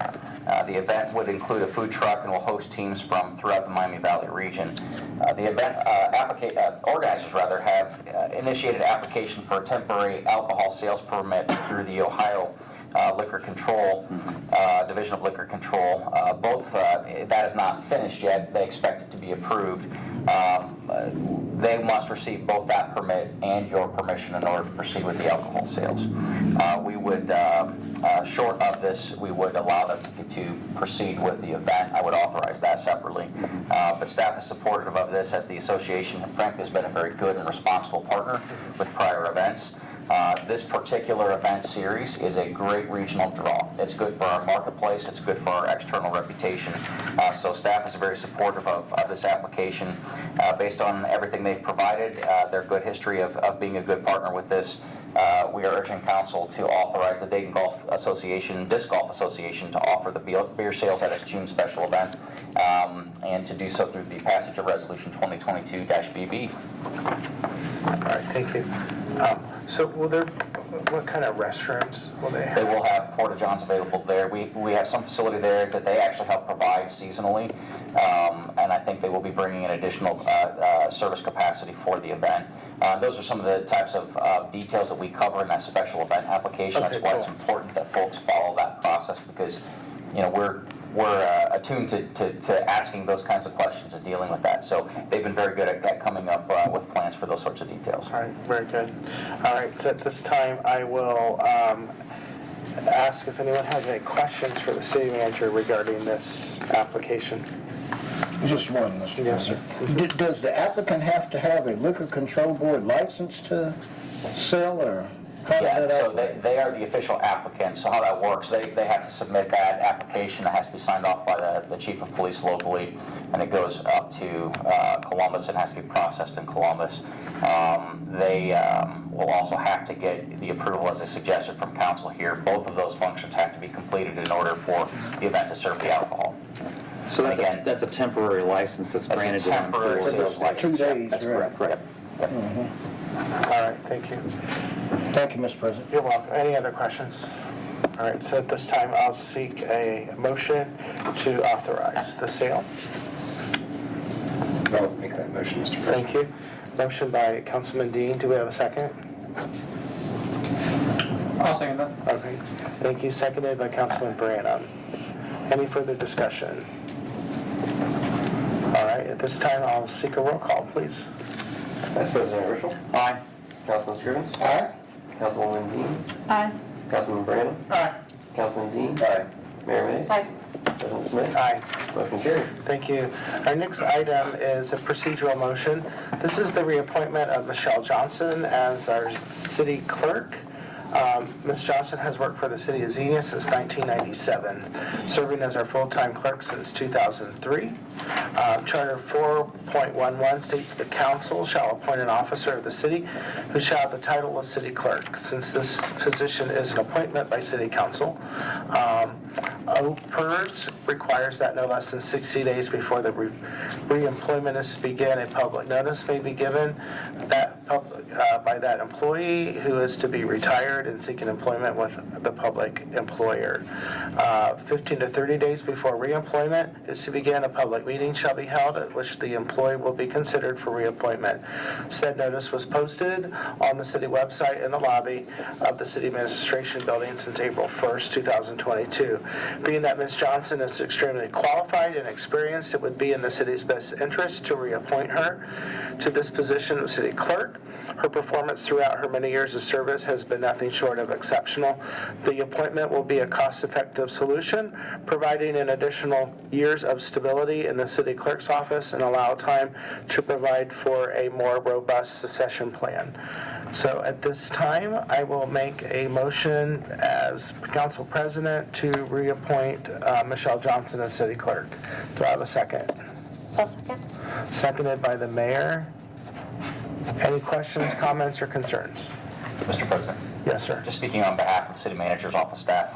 The event would include a food truck and will host teams from throughout the Miami Valley region. The event organizers have initiated application for a temporary alcohol sales permit through the Ohio Liquor Control, Division of Liquor Control. Both, that is not finished yet. They expect it to be approved. they must receive both that permit and your permission in order to proceed with the alcohol sales. We would, short of this, we would allow them to proceed with the event. I would authorize that separately. But staff is supportive of this, as the association, frankly, has been a very good and responsible partner with prior events. This particular event series is a great regional draw. It's good for our marketplace, it's good for our external reputation. So staff is very supportive of this application. Based on everything they've provided, their good history of being a good partner with this, we are urging council to authorize the Dayton Golf Association, Disc Golf Association, to offer the beer sales at its June special event, and to do so through the passage of Resolution 2022-BB. All right, thank you. So what kind of restrooms will they have? They will have porta-johns available there. We have some facility there that they actually help provide seasonally, and I think they will be bringing in additional service capacity for the event. Those are some of the types of details that we cover in that special event application. Okay, That's why cool. it's important that folks follow that process, because we're attuned to asking those kinds of questions and dealing with that. So they've been very good at coming up with plans for those sorts of details. All right, very good. All right, so at this time, I will ask if anyone has any questions for the city manager regarding this application. Just one, Mr. Yes, sir. President. Does the applicant have to have a liquor control board license to sell, or how does Yeah, that so operate? they are the official applicant. So how that works, they have to submit that application. It has to be signed off by the chief of police locally, and it goes up to Columbus and has to be processed in Columbus. They will also have to get the approval, as I suggested, from council here. Both of those functions have to be completed in order for the event to serve the alcohol. So Again, that's a temporary license that's That's a granted to them. temporary for- sales license. 2 days, That's right? correct. Yep. All right, thank you. Thank you, Mr. President. You're welcome. Any other questions? All right, so at this time, I'll seek a motion to authorize the sale. I'll make that motion, Mr. President. Thank you. Motion by Councilman Dean. Do we have a second? I'll second that. Okay. Thank you. Seconded by Councilman Branham. Any further discussion? All right, at this time, I'll seek a roll call, please. Vice President Herschel. Aye. Councilman Scrivens. Aye. Councilwoman Dean. Aye. Councilman Branham. Aye. Councilman Dean. Aye. Mayor Mays. Aye. President Smith. Aye. Motion carried. Thank you. Our next item is a procedural motion. This is the reappointment of Michelle Johnson as our city clerk. Ms. Johnson has worked for the city of Xenia since 1997, serving as our full-time clerk since 2003. Charter 4.11 states the council shall appoint an officer of the city who shall have the title of city clerk. Since this position is an appointment by city council, OPERS requires that no less than 60 days before the re-employment is to begin, a public notice may be given by that employee who is to be retired and seeking employment with the public employer. 15 to 30 days before re-employment is to begin, a public meeting shall be held at which the employee will be considered for reappointment. Said notice was posted on the city website in the lobby of the city administration building since April 1st, 2022. Being that Ms. Johnson is extremely qualified and experienced, it would be in the city's best interest to reappoint her to this position of city clerk. Her performance throughout her many years of service has been nothing short of exceptional. The appointment will be a cost-effective solution, providing an additional years of stability in the city clerk's office and allow time to provide for a more robust succession plan. So at this time, I will make a motion as council president to reappoint Michelle Johnson as city clerk. Do I have a second? I'll second. Seconded by the mayor. Any questions, comments, or concerns? Mr. President. Yes, sir. Just speaking on behalf of the city manager's office staff,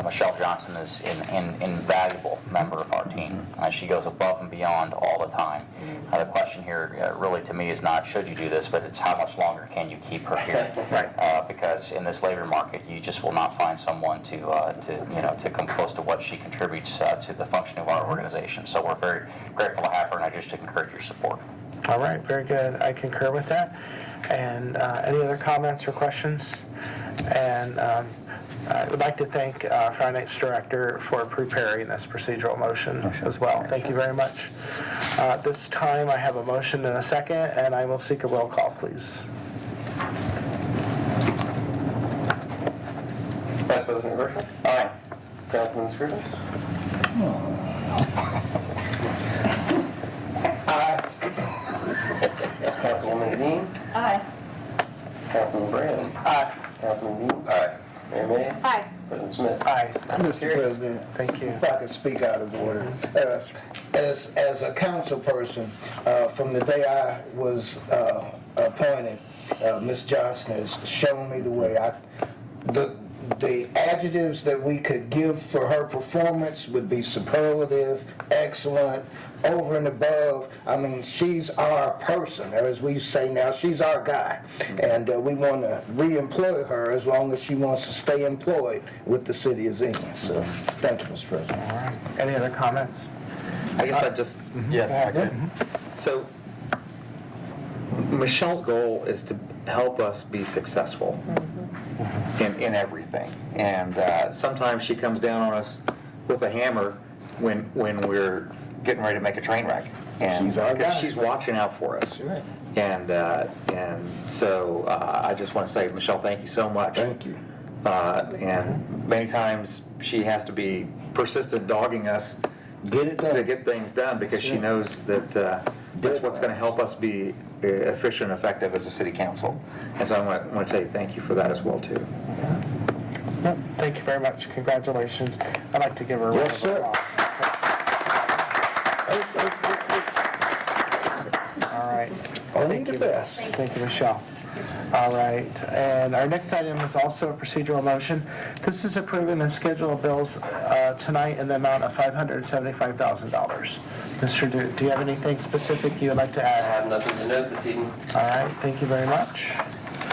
Michelle Johnson is an invaluable member of our team. She goes above and beyond all the time. The question here really to me is not should you do this, but it's how much longer can you keep her here? Right. Because in this labor market, you just will not find someone to come close to what she contributes to the functioning of our organization. So we're very grateful to have her, and I just encourage your support. All right, very good. I concur with that. And any other comments or questions? And I would like to thank Finance Director for preparing this procedural motion as well. Thank you very much. This time I have a motion and a second, and I will seek a roll call, please. Vice President Herschel? Aye. Councilman Scrivens? Councilwoman Dean? Aye. Councilman Brand? Aye. Councilman Dean? Aye. Mayor Mays? Aye. President Smith? Aye. Mr. President. Thank you. If I could speak out of order. As a council person, from the day I was appointed, Ms. Johnson has shown me the way. The adjectives that we could give for her performance would be superlative, excellent, over and above. I mean, she's our person, or as we say now, she's our guy. And we want to re-employ her as long as she wants to stay employed with the city of Xenia. So, thank you, Mr. President. All right. Any other comments? I guess I just, yes, I could. So Michelle's goal is to help us be successful in everything. And sometimes she comes down on us with a hammer when we're getting ready to make a train wreck. And She's our guy. she's watching out for us. That's right. And so I just want to say, Michelle, thank you so much. Thank you. And many times she has to be persistent, dogging us Get it to done. get things done, because she knows that that's what's going to help us be efficient and effective as a city council. And so I want to say thank you for that as well, too. Yep. Thank you very much. Congratulations. I'd like to give her a round Yes, of sir. applause. All right. Only Thank the you. best. Thank you, Michelle. All right, and our next item is also a procedural motion. This is approving the schedule of bills tonight in the amount of $575,000. Mr. Duke, do you have anything specific you would like to I add? have nothing to note this evening. All right, thank you very much.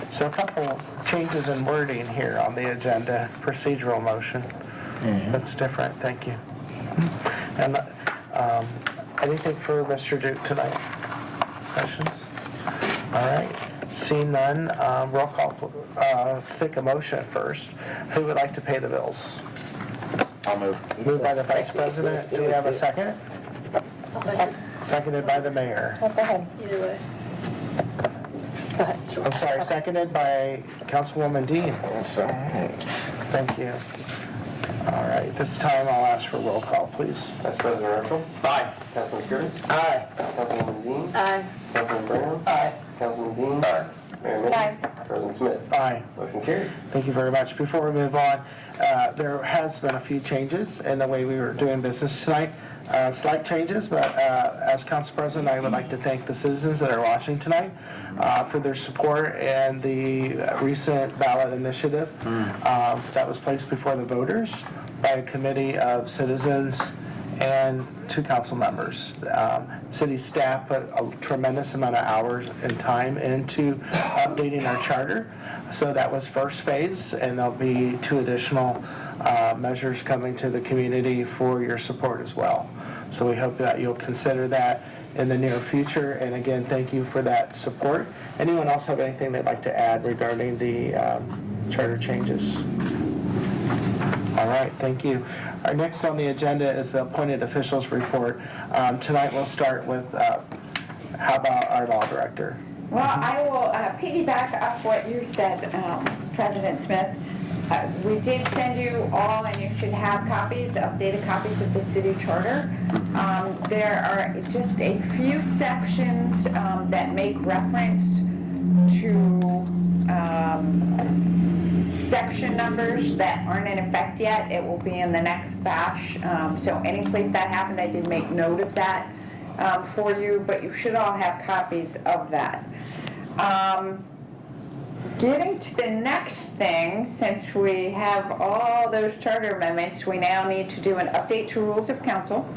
So a couple changes in wording here on the agenda, procedural motion. That's different, thank you. And anything for Mr. Duke tonight? Questions? All right. Seeing none, roll call, take a motion first. Who would like to pay the bills? I'll move. Moved by the Vice President. Do we have a second? Seconded by the Mayor. Go ahead. Either way. I'm sorry, seconded by Councilwoman Dean. Yes, sir. Thank you. All right, this time I'll ask for roll call, please. Vice President Herschel? Aye. Councilman Scrivens? Aye. Councilwoman Dean? Aye. Councilman Brown? Aye. Councilman Dean? Aye. Mayor Mays? Aye. President Smith? Aye. Motion carried. Thank you very much. Before we move on, there has been a few changes in the way we were doing business tonight. Slight changes, but as Council President, I would like to thank the citizens that are watching tonight for their support and the recent ballot initiative that was placed before the voters by a committee of citizens and 2 council members. City staff put a tremendous amount of hours and time into updating our charter. So that was first phase, and there'll be 2 additional measures coming to the community for your support as well. So we hope that you'll consider that in the near future. And again, thank you for that support. Anyone else have anything they'd like to add regarding the charter changes? All right, thank you. Our next on the agenda is the appointed officials report. Tonight we'll start with, how about our law director? Well, I will piggyback off what you said, President Smith. We did send you all, and you should have copies, updated copies of the city charter. There are just a few sections that make reference to section numbers that aren't in effect yet. It will be in the next batch. So any place that happened, I did make note of that for you, but you should all have copies of that. Getting to the next thing, since we have all those charter amendments, we now need to do an update to rules of council.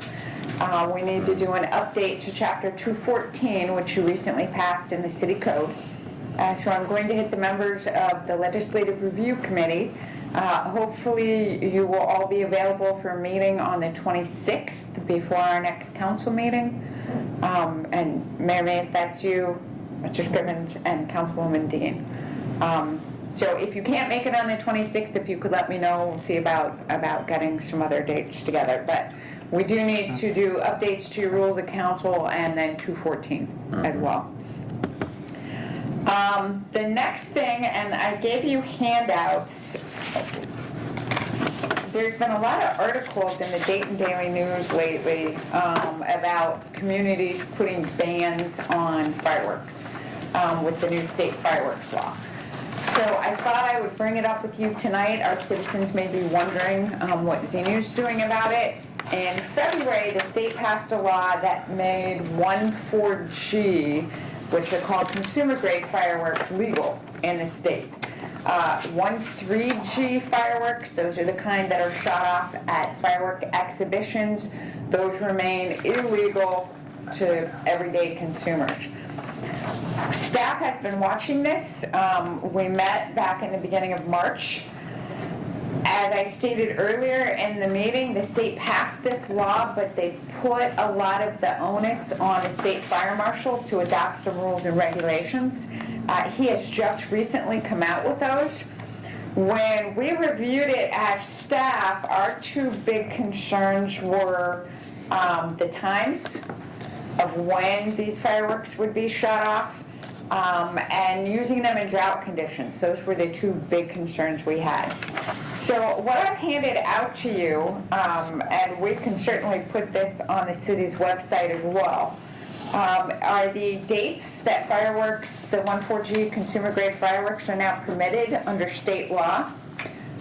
We need to do an update to chapter 214, which you recently passed in the city code. So I'm going to hit the members of the Legislative Review Committee. Hopefully you will all be available for a meeting on the 26th before our next council meeting. And Mayor May, if that's you, Mr. Scrivens, and Councilwoman Dean. So if you can't make it on the 26th, if you could let me know, we'll see about getting some other dates together. But we do need to do updates to your rules of council and then 214 as well. The next thing, and I gave you handouts, there's been a lot of articles in the Dayton Daily News lately about communities putting bans on fireworks with the new state fireworks law. So I thought I would bring it up with you tonight. Our citizens may be wondering what Xenia's doing about it. In February, the state passed a law that made 1,4G, which are called consumer-grade fireworks, legal in the state. 1,3G fireworks, those are the kind that are shot off at firework exhibitions. Those remain illegal to everyday consumers. Staff has been watching this. We met back in the beginning of March. As I stated earlier in the meeting, the state passed this law, but they put a lot of the onus on the state fire marshal to adopt some rules and regulations. He has just recently come out with those. When we reviewed it as staff, our two big concerns were the times of when these fireworks would be shut off and using them in drought conditions. Those were the two big concerns we had. So what I've handed out to you, and we can certainly put this on the city's website as well, are the dates that fireworks, the 1,4G consumer grade fireworks are now permitted under state law.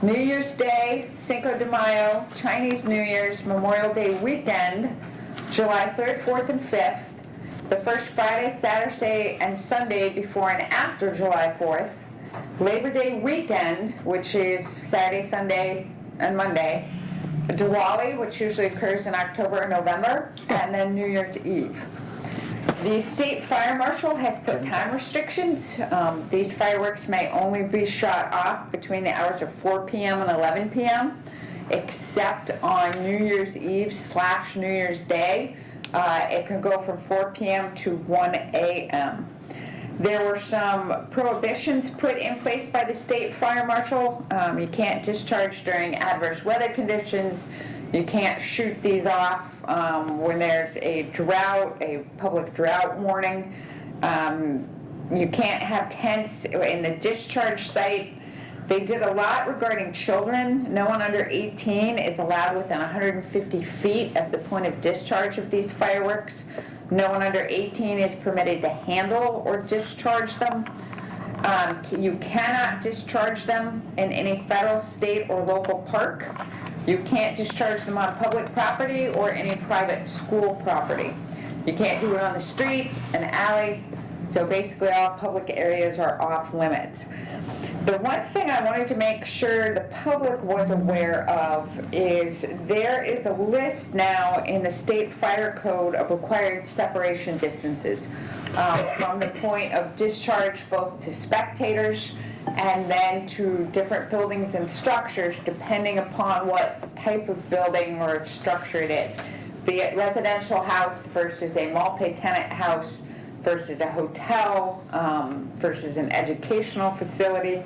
New Year's Day, Cinco de Mayo, Chinese New Year's, Memorial Day weekend, July 3rd, 4th, and 5th, the first Friday, Saturday, and Sunday before and after July 4th, Labor Day weekend, which is Saturday, Sunday, and Monday, Diwali, which usually occurs in October and November, and then New Year's Eve. The state fire marshal has put time restrictions. These fireworks may only be shot off between the hours of 4 p.m. and 11 p.m., except on New Year's Eve / New Year's Day. It can go from 4 p.m. to 1 a.m. There were some prohibitions put in place by the state fire marshal. You can't discharge during adverse weather conditions. You can't shoot these off when there's a drought, a public drought warning. You can't have tents in the discharge site. They did a lot regarding children. No one under 18 is allowed within 150 feet of the point of discharge of these fireworks. No one under 18 is permitted to handle or discharge them. You cannot discharge them in any federal, state, or local park. You can't discharge them on public property or any private school property. You can't do it on the street, an alley, so basically all public areas are off limits. The one thing I wanted to make sure the public was aware of is there is a list now in the state fire code of required separation distances from the point of discharge both to spectators and then to different buildings and structures depending upon what type of building or structure it is, be it residential house versus a multi-tenant house versus a hotel versus an educational facility.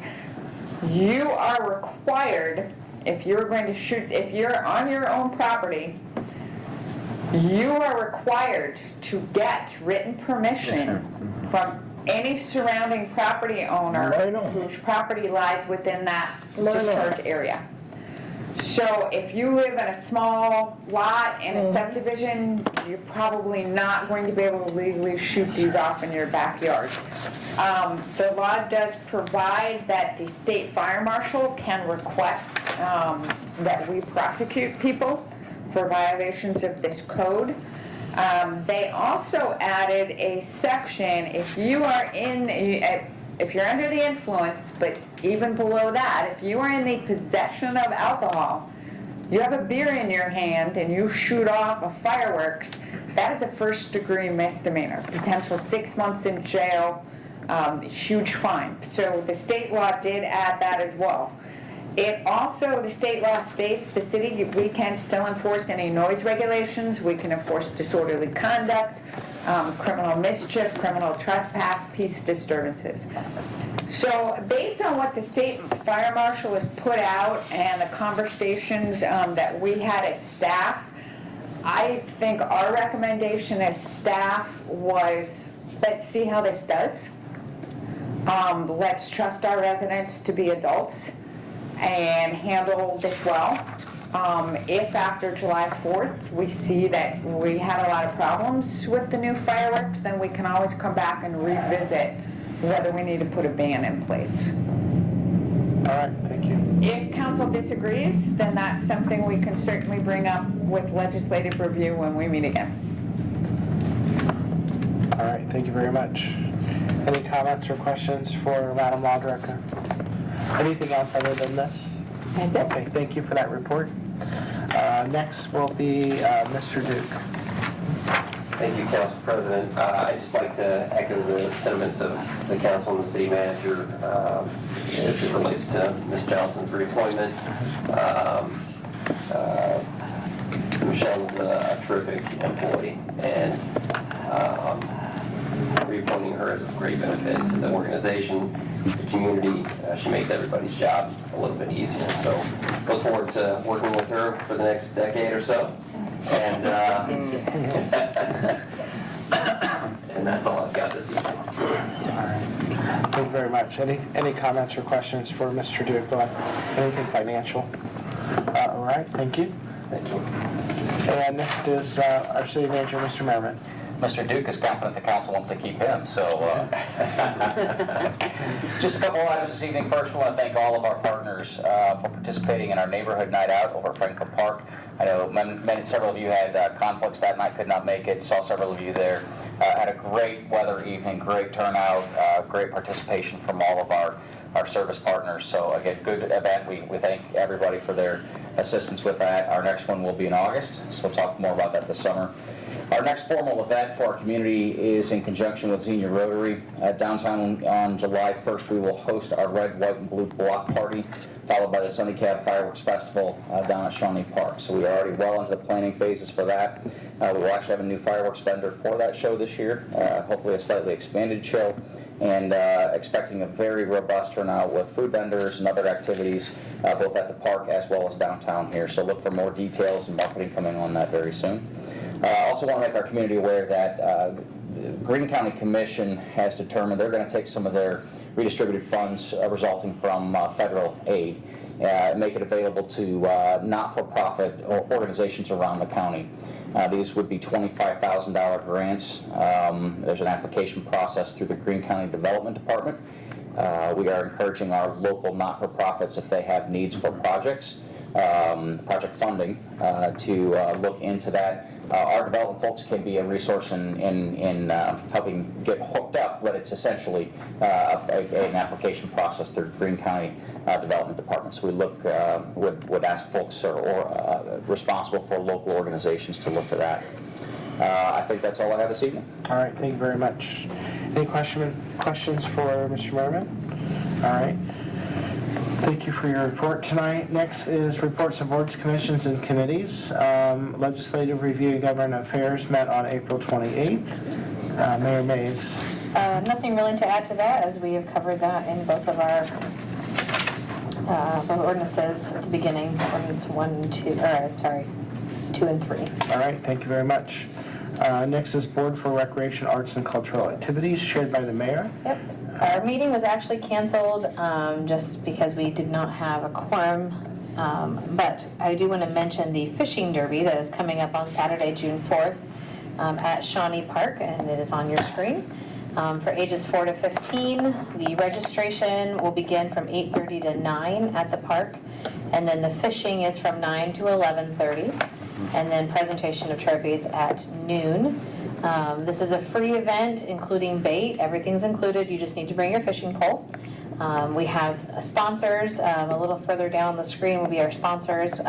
You are required, if you're going to shoot, if you're on your own property, you are required to get written permission from any surrounding property owner whose property lies within that discharge area. So if you live in a small lot in a subdivision, you're probably not going to be able to legally shoot these off in your backyard. The law does provide that the state fire marshal can request that we prosecute people for violations of this code. They also added a section, if you're under the influence, but even below that, if you are in the possession of alcohol, you have a beer in your hand and you shoot off a fireworks, that is a first-degree misdemeanor, potential 6 months in jail, huge fine. So the state law did add that as well. It also, the state law states the city, we can still enforce any noise regulations, we can enforce disorderly conduct, criminal mischief, criminal trespass, peace disturbances. So based on what the state fire marshal has put out and the conversations that we had as staff, I think our recommendation as staff was, let's see how this does. Let's trust our residents to be adults and handle this well. If after July 4th we see that we had a lot of problems with the new fireworks, then we can always come back and revisit whether we need to put a ban in place. All right, thank you. If council disagrees, then that's something we can certainly bring up with legislative review when we meet again. All right, thank you very much. Any comments or questions for Madam Law Director? Anything else other than this? Okay, thank you for that report. Next will be Mr. Duke. Thank you, Council President. I'd just like to echo the sentiments of the council and the city manager as it relates to Ms. Johnson's reappointment. Michelle's a terrific employee, and reappointing her is of great benefit to the organization, the community. She makes everybody's job a little bit easier. So look forward to working with her for the next decade or so. And and that's all I've got this evening. All right. Thank you very much. Any comments or questions for Mr. Duke? Anything financial? All right, thank you. Thank you. And next is our city manager, Mr. Merriman. Mr. Duke is confident the council wants to keep him, so just a couple of items this evening. First, we want to thank all of our partners for participating in our neighborhood night out over at Franklin Park. I know several of you had conflicts that night, could not make it, saw several of you there. Had a great weather evening, great turnout, great participation from all of our service partners. So again, good event. We thank everybody for their assistance with that. Our next one will be in August, so we'll talk more about that this summer. Our next formal event for our community is in conjunction with Xenia Rotary. Downtown on July 1st, we will host our Red, White, and Blue Block Party, followed by the Sunny Cab Fireworks Festival down at Shawnee Park. So we are already well into the planning phases for that. We will actually have a new fireworks vendor for that show this year, hopefully a slightly expanded show, and expecting a very robust turnout with food vendors and other activities, both at the park as well as downtown here. So look for more details and marketing coming on that very soon. I also want to make our community aware that Greene County Commission has determined they're going to take some of their redistributed funds resulting from federal aid and make it available to not-for-profit organizations around the county. These would be $25,000 grants. There's an application process through the Greene County Development Department. We are encouraging our local not-for-profits, if they have needs for projects, project funding, to look into that. Our development folks can be a resource in helping get hooked up, but it's essentially an application process through Greene County Development Department. So we would ask folks or responsible for local organizations to look to that. I think that's all I have this evening. All right, thank you very much. Any questions for Mr. Merriman? All right. Thank you for your report tonight. Next is reports of boards, commissions, and committees. Legislative Review and Government Affairs met on April 28th. Mayor Mays. Nothing really to add to that, as we have covered that in both of our both ordinances at the beginning, ordinance 2 and 3. All right, thank you very much. Next is Board for Recreation, Arts, and Cultural Activities, chaired by the mayor. Yep. Our meeting was actually canceled just because we did not have a quorum. But I do want to mention the fishing derby that is coming up on Saturday, June 4th at Shawnee Park, and it is on your screen. For ages 4 to 15, the registration will begin from 8:30 to 9 at the park, and then the fishing is from 9 to 11:30, and then presentation of trophies at noon. This is a free event, including bait. Everything's included. You just need to bring your fishing pole. We have sponsors. A little further down the screen will be our sponsors.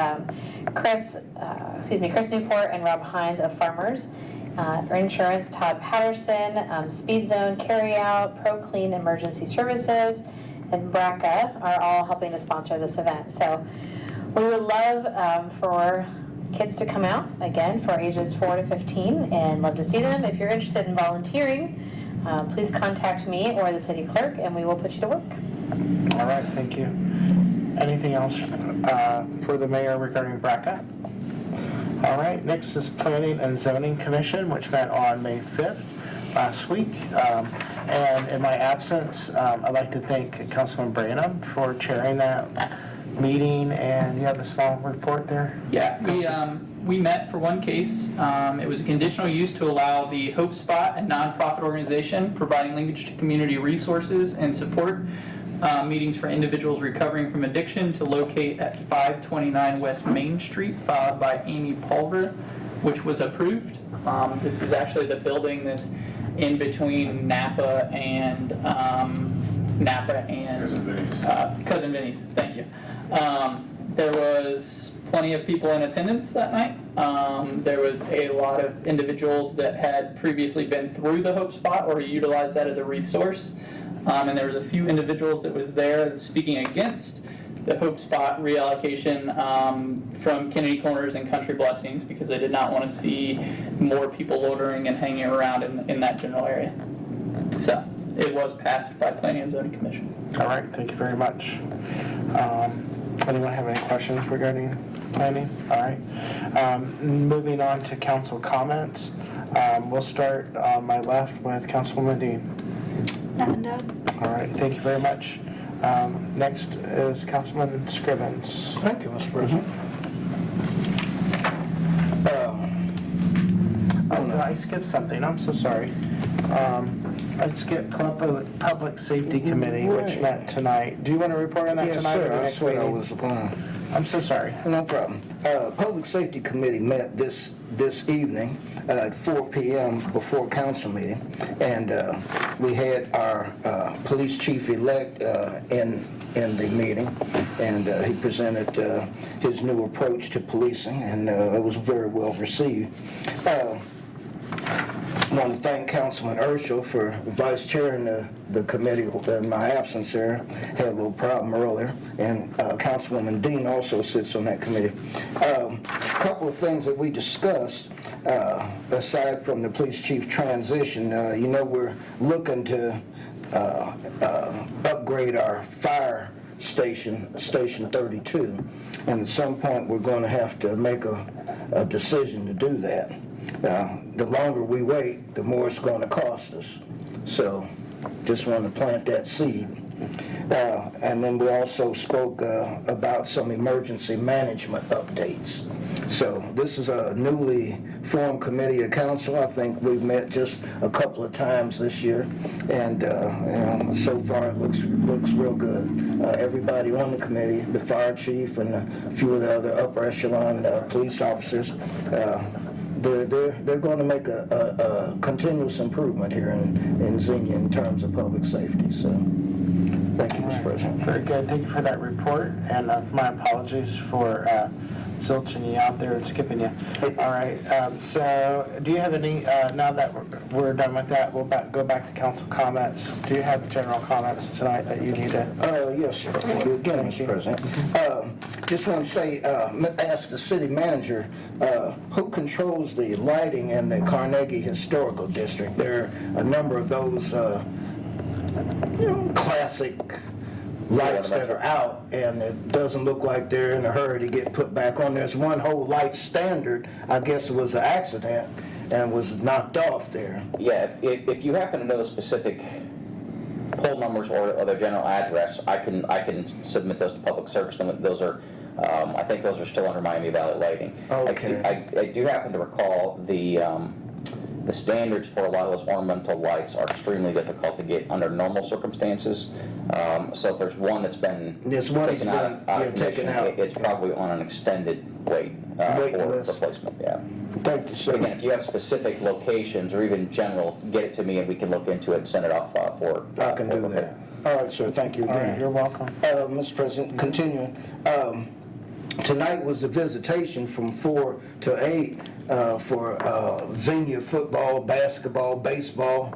Chris Newport and Rob Hines of Farmers. Insurance, Todd Patterson, Speed Zone Carryout, Pro Clean Emergency Services, and BRCA are all helping to sponsor this event. So we would love for kids to come out, again, for ages 4 to 15, and love to see them. If you're interested in volunteering, please contact me or the city clerk, and we will put you to work. All right, thank you. Anything else for the mayor regarding BRCA? All right, next is Planning and Zoning Commission, which met on May 5th last week. And in my absence, I'd like to thank Councilman Branham for chairing that meeting, and you have a small report there? Yeah, we met for one case. It was a conditional use to allow the Hope Spot, a nonprofit organization providing linkage to community resources and support meetings for individuals recovering from addiction, to locate at 529 West Main Street, filed by Amy Pulver, which was approved. This is actually the building that's in between Napa and Cousin Vinny's. Thank you. There was plenty of people in attendance that night. There was a lot of individuals that had previously been through the Hope Spot or utilized that as a resource. And there was a few individuals that was there speaking against the Hope Spot reallocation from Kennedy Corners and Country Blessings, because they did not want to see more people loitering and hanging around in that general area. So it was passed by Planning and Zoning Commission. All right, thank you very much. Anyone have any questions regarding planning? All right. Moving on to council comments. We'll start on my left with Councilwoman Dean. Nothing, Doug. All right, thank you very much. Next is Councilman Scrivens. Thank you, Mr. President. I skipped something, I'm so sorry. I skipped Public Safety Committee, which met tonight. Do you want to report on that Yes, tonight? sir. Or the I next swear I meeting? was going. I'm so sorry. No problem. Public Safety Committee met this evening at 4 p.m. before council meeting, and we had our police chief-elect in the meeting, and he presented his new approach to policing, and it was very well received. I want to thank Councilman Urschel for vice chairing the committee in my absence there. Had a little problem earlier. And Councilwoman Dean also sits on that committee. A couple of things that we discussed, aside from the police chief transition, we're looking to upgrade our fire station 32. And at some point, we're going to have to make a decision to do that. The longer we wait, the more it's going to cost us. So just want to plant that seed. And then we also spoke about some emergency management updates. So this is a newly formed committee of council. I think we've met just a couple of times this year, and so far it looks real good. Everybody on the committee, the fire chief and a few of the other upper echelon police officers, they're going to make a continuous improvement here in Xenia in terms of public safety. So, thank you, Mr. President. Very good. Thank you for that report, and my apologies for zilching you out there and skipping you. All right. So, do you have any? Now that we're done with that, we'll go back to council comments. Do you have general comments tonight that you need to? Yes, sir. Thank you again, Mr. President. Just want to say, ask the city manager who controls the lighting in the Carnegie Historical District. There are a number of those classic lights that are out, and it doesn't look like they're in a hurry to get put back on. There's one whole light standard, I guess it was an accident, and was knocked off there. Yeah, if you happen to know the specific poll numbers or their general address, I can submit those to public service. Those are, I think those are still under Miami Valley Lighting. Okay. I do happen to recall the standards for a lot of those ornamental lights are extremely difficult to get under normal circumstances. So if there's one that's been taken out of commission, it's probably on an extended wait for replacement. Yeah. Thank you, sir. Again, if you have specific locations or even general, get it to me and we can look into it and send it off for. I can do that. All right, sir. Thank you All right, again. you're welcome. Mr. President, continuing. Tonight was a visitation from 4 to 8 for Xenia football, basketball, baseball,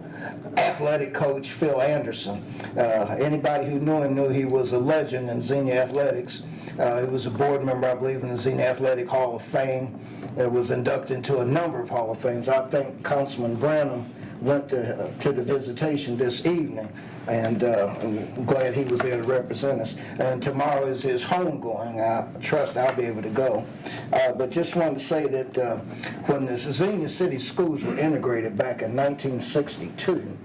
athletic coach Phil Anderson. Anybody who knew him knew he was a legend in Xenia athletics. He was a board member, I believe, in the Xenia Athletic Hall of Fame. Was inducted into a number of Hall of Fames. I think Councilman Branham went to the visitation this evening, and I'm glad he was there to represent us. And tomorrow is his homegoing. I trust I'll be able to go. But just wanted to say that when the Xenia City schools were integrated back in 1962,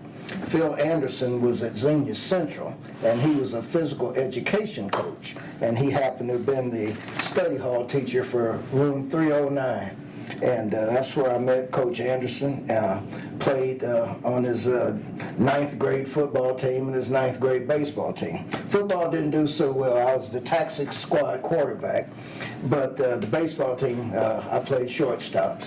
Phil Anderson was at Xenia Central, and he was a physical education coach, and he happened to have been the study hall teacher for room 309. And that's where I met Coach Anderson. Played on his ninth grade football team and his ninth grade baseball team. Football didn't do so well. I was the taxi squad quarterback, but the baseball team, I played shortstop.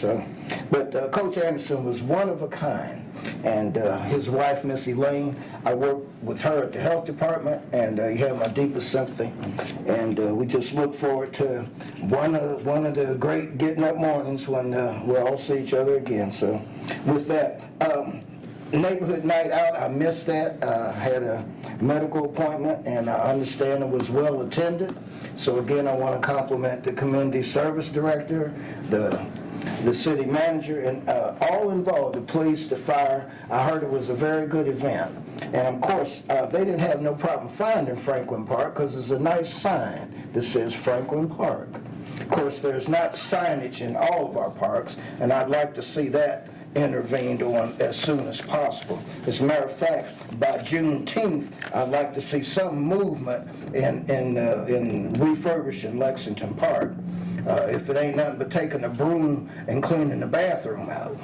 But Coach Anderson was one of a kind. And his wife, Miss Elaine, I worked with her at the health department, and he had my deepest sympathy. And we just look forward to one of the great getting up mornings when we'll all see each other again. So with that, neighborhood night out, I missed that. I had a medical appointment, and I understand it was well attended. So again, I want to compliment the community service director, the city manager, and all involved, the police, the fire. I heard it was a very good event. And of course, they didn't have no problem finding Franklin Park because there's a nice sign that says Franklin Park. Of course, there's not signage in all of our parks, and I'd like to see that intervened on as soon as possible. As a matter of fact, by Juneteenth, I'd like to see some movement in refurbishing Lexington Park. If it ain't nothing but taking a broom and cleaning the bathroom out,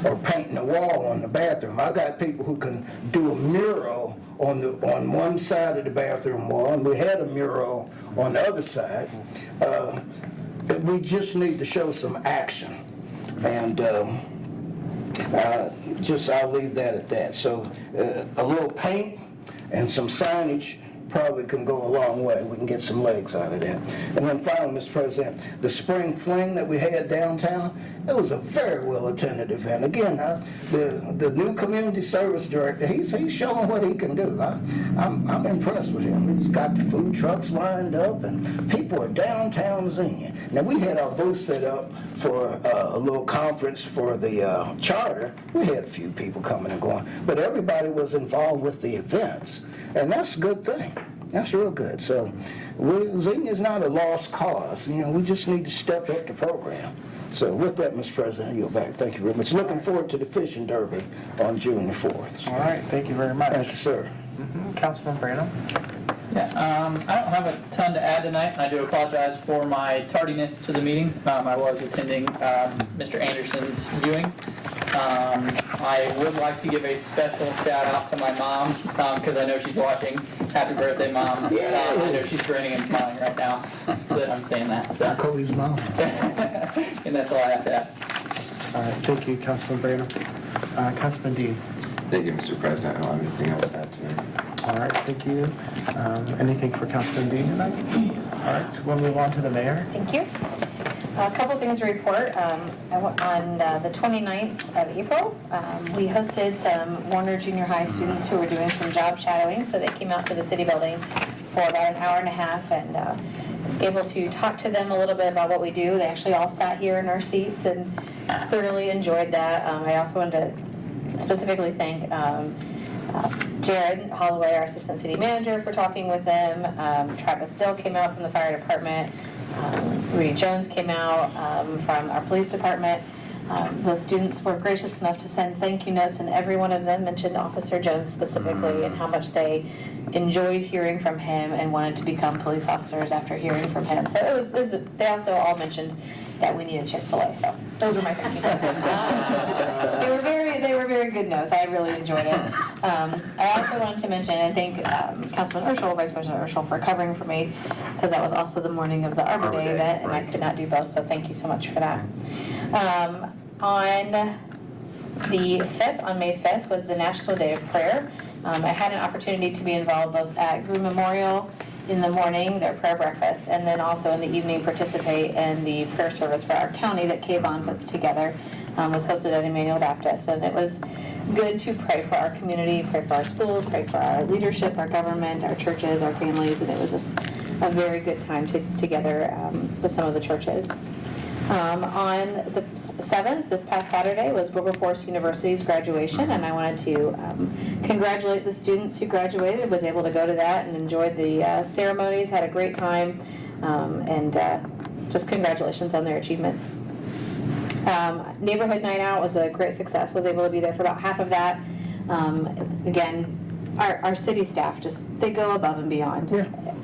or painting a wall on the bathroom. I got people who can do a mural on one side of the bathroom wall, and we had a mural on the other side. We just need to show some action, and I'll leave that at that. So a little paint and some signage probably can go a long way. We can get some legs out of that. And then finally, Mr. President, the spring fling that we had downtown, it was a very well attended event. Again, the new community service director, he's showing what he can do. I'm impressed with him. He's got the food trucks lined up, and people are downtown Xenia. Now, we had our booth set up for a little conference for the charter. We had a few people coming and going, but everybody was involved with the events. And that's a good thing. That's real good. So Xenia's not a lost cause. We just need to step up the program. So with that, Mr. President, I yield back. Thank you very much. Looking forward to the fishing derby on June the 4th. All right, thank you very much. Thank you, sir. Councilman Branham? Yeah, I don't have a ton to add tonight. I do apologize for my tardiness to the meeting. I was attending Mr. Anderson's viewing. I would like to give a special shout out to my mom because I know she's watching. Happy birthday, Mom. Yeah. I know she's grinning and smiling right now so that I'm saying that. So. Cody's mom. And that's all I have to add. All right, thank you, Councilman Branham. Councilman Dean? Thank you, Mr. President. I don't have anything else to add tonight. All right, thank you. Anything for Councilman Dean tonight? All right, so we'll move on to the mayor. Thank you. A couple things to report. On the 29th of April, we hosted some Warner Junior High students who were doing some job shadowing, so they came out to the city building for about an hour and a half and able to talk to them a little bit about what we do. They actually all sat here in our seats and thoroughly enjoyed that. I also wanted to specifically thank Jared Holloway, our assistant city manager, for talking with them. Travis Dill came out from the fire department. Rudy Jones came out from our police department. Those students were gracious enough to send thank you notes, and every one of them mentioned Officer Jones specifically and how much they enjoyed hearing from him and wanted to become police officers after hearing from him. So it was they also all mentioned that we needed Chick-fil-A. So those were my thank you notes. They were very good notes. I really enjoyed it. I also wanted to mention and thank Councilman Urschel, Vice President Urschel, for covering for me because that was also the morning of the Arbor Day event, and I could not do both. So thank you so much for that. On the 5th, on May 5th, was the National Day of Prayer. I had an opportunity to be involved both at Grew Memorial in the morning, their prayer breakfast, and then also in the evening participate in the prayer service for our county that Kayvon puts together. Was hosted at Emmanuel Baptist, and it was good to pray for our community, pray for our schools, pray for our leadership, our government, our churches, our families, and it was just a very good time together with some of the churches. On the 7th, this past Saturday, was Wilberforce University's graduation, and I wanted to congratulate the students who graduated, was able to go to that and enjoyed the ceremonies, had a great time, and just congratulations on their achievements. Neighborhood Night Out was a great success, was able to be there for about half of that. Again, our city staff they go above and beyond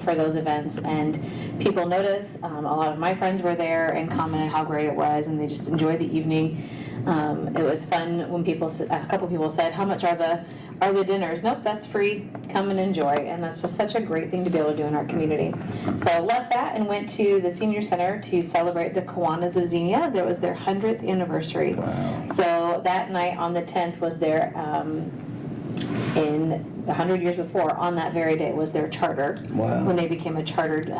for those events, and people notice. A lot of my friends were there and commented how great it was, and they just enjoyed the evening. It was fun when a couple people said, "How much are the dinners?" Nope, that's free. Come and enjoy, and that's just such a great thing to be able to do in our community. So I left that and went to the senior center to celebrate the Kiwanis of Xenia. There was their 100th anniversary. Wow. So that night on the 10th was their in 100 years before, on that very day, was their charter. Wow. When they became a chartered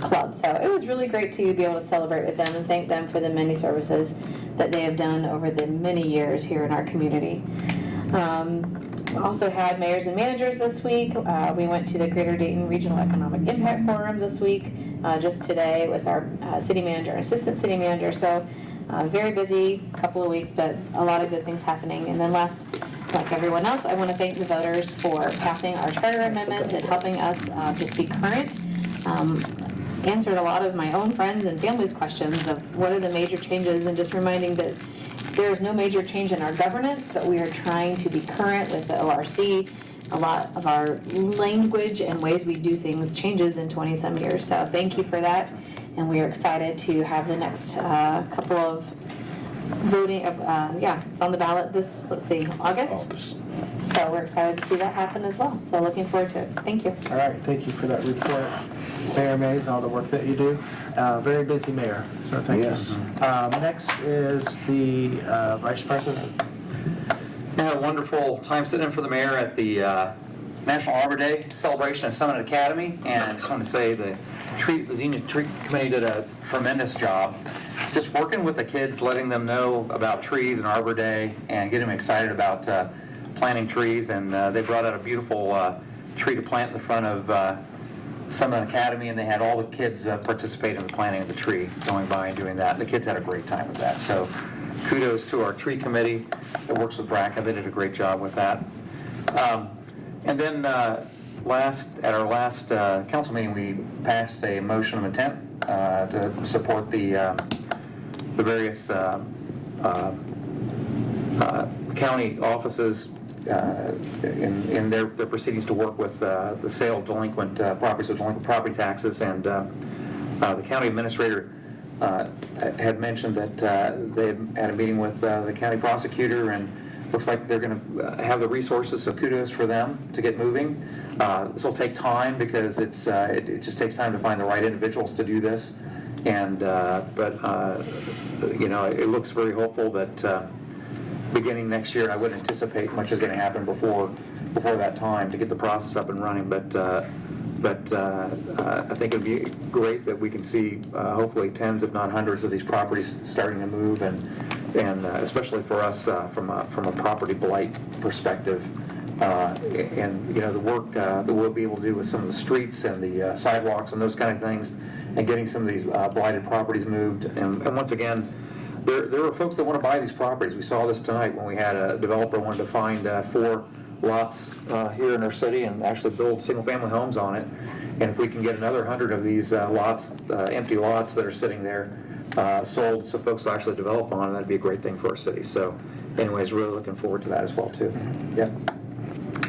club. So it was really great to be able to celebrate with them and thank them for the many services that they have done over the many years here in our community. Also had mayors and managers this week. We went to the Greater Dayton Regional Economic Impact Forum this week, just today, with our city manager and assistant city manager. So very busy couple of weeks, but a lot of good things happening. And then last, like everyone else, I want to thank the voters for passing our charter amendments and helping us just be current. Answered a lot of my own friends and family's questions of what are the major changes, and just reminding that there is no major change in our governance, but we are trying to be current with the ORC. A lot of our language and ways we do things changes in 20-some years. So thank you for that, and we are excited to have the next couple of voting. It's on the ballot this, August. So we're excited to see that happen as well. So looking forward to it. Thank you. All right, thank you for that report, Mayor Mays, all the work that you do. Very busy mayor, so thank Yes. you. Next is the Vice President. Yeah, a wonderful time sitting in for the mayor at the National Arbor Day celebration at Summit Academy, and I just want to say the Xenia Tree Committee did a tremendous job just working with the kids, letting them know about trees and Arbor Day and getting them excited about planting trees, and they brought out a beautiful tree to plant in the front of Summit Academy, and they had all the kids participate in the planting of the tree, going by and doing that. The kids had a great time with that. So kudos to our tree committee that works with BRCA. They did a great job with that. And then at our last council meeting, we passed a motion of intent to support the various county offices in their proceedings to work with the sale of delinquent properties, of delinquent property taxes, and the county administrator had mentioned that they had a meeting with the county prosecutor, and looks like they're going to have the resources, so kudos for them to get moving. This will take time because it just takes time to find the right individuals to do this, and it looks very hopeful that beginning next year, I wouldn't anticipate much is going to happen before that time to get the process up and running, but I think it'd be great that we can see hopefully tens, if not hundreds, of these properties starting to move, and especially for us from a property blight perspective, and the work that we'll be able to do with some of the streets and the sidewalks and those kind of things, and getting some of these blighted properties moved. And once again, there are folks that want to buy these properties. We saw this tonight when we had a developer wanted to find 4 lots here in our city and actually build single-family homes on it. And if we can get another 100 of these lots, empty lots that are sitting there, sold, so folks will actually develop on it, that'd be a great thing for our city. So, anyways, really looking forward to that as well too. Yeah.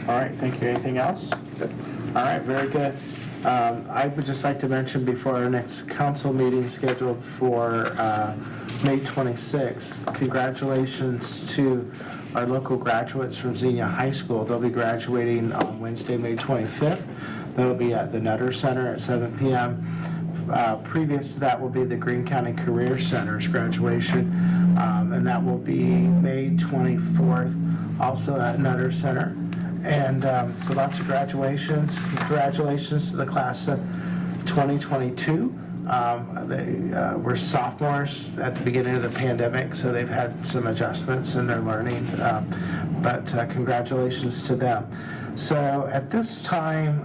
All right, thank you. Anything else? Good. All right, very good. I would just like to mention before our next council meeting scheduled for May 26th, congratulations to our local graduates from Xenia High School. They'll be graduating on Wednesday, May 25th. They'll be at the Nutter Center at 7 p.m. Previous to that will be the Greene County Career Center's graduation, and that will be May 24th, also at Nutter Center. And so lots of graduations. Congratulations to the class of 2022. They were sophomores at the beginning of the pandemic, so they've had some adjustments in their learning, but congratulations to them. So at this time,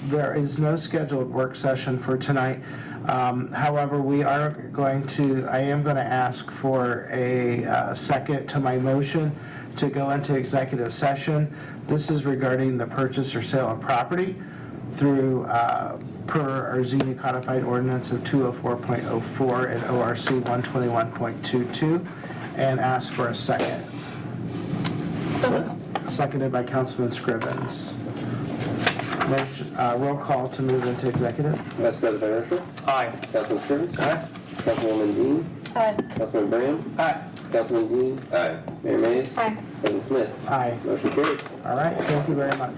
there is no scheduled work session for tonight. However, I am going to ask for a second to my motion to go into executive session. This is regarding the purchase or sale of property through per our Xenia codified ordinance of 204.04 and ORC 121.22, and ask for a second. Seconded by Councilman Scrivens. Motion, roll call to move into executive. Vice President Herschel. Aye. Councilman Scrivens. Aye. Councilwoman Dean. Aye. Councilman Brand. Aye. Councilman Dean. Aye. Mayor Mays. Aye. President Smith. Aye. Motion carried. All right, thank you very much.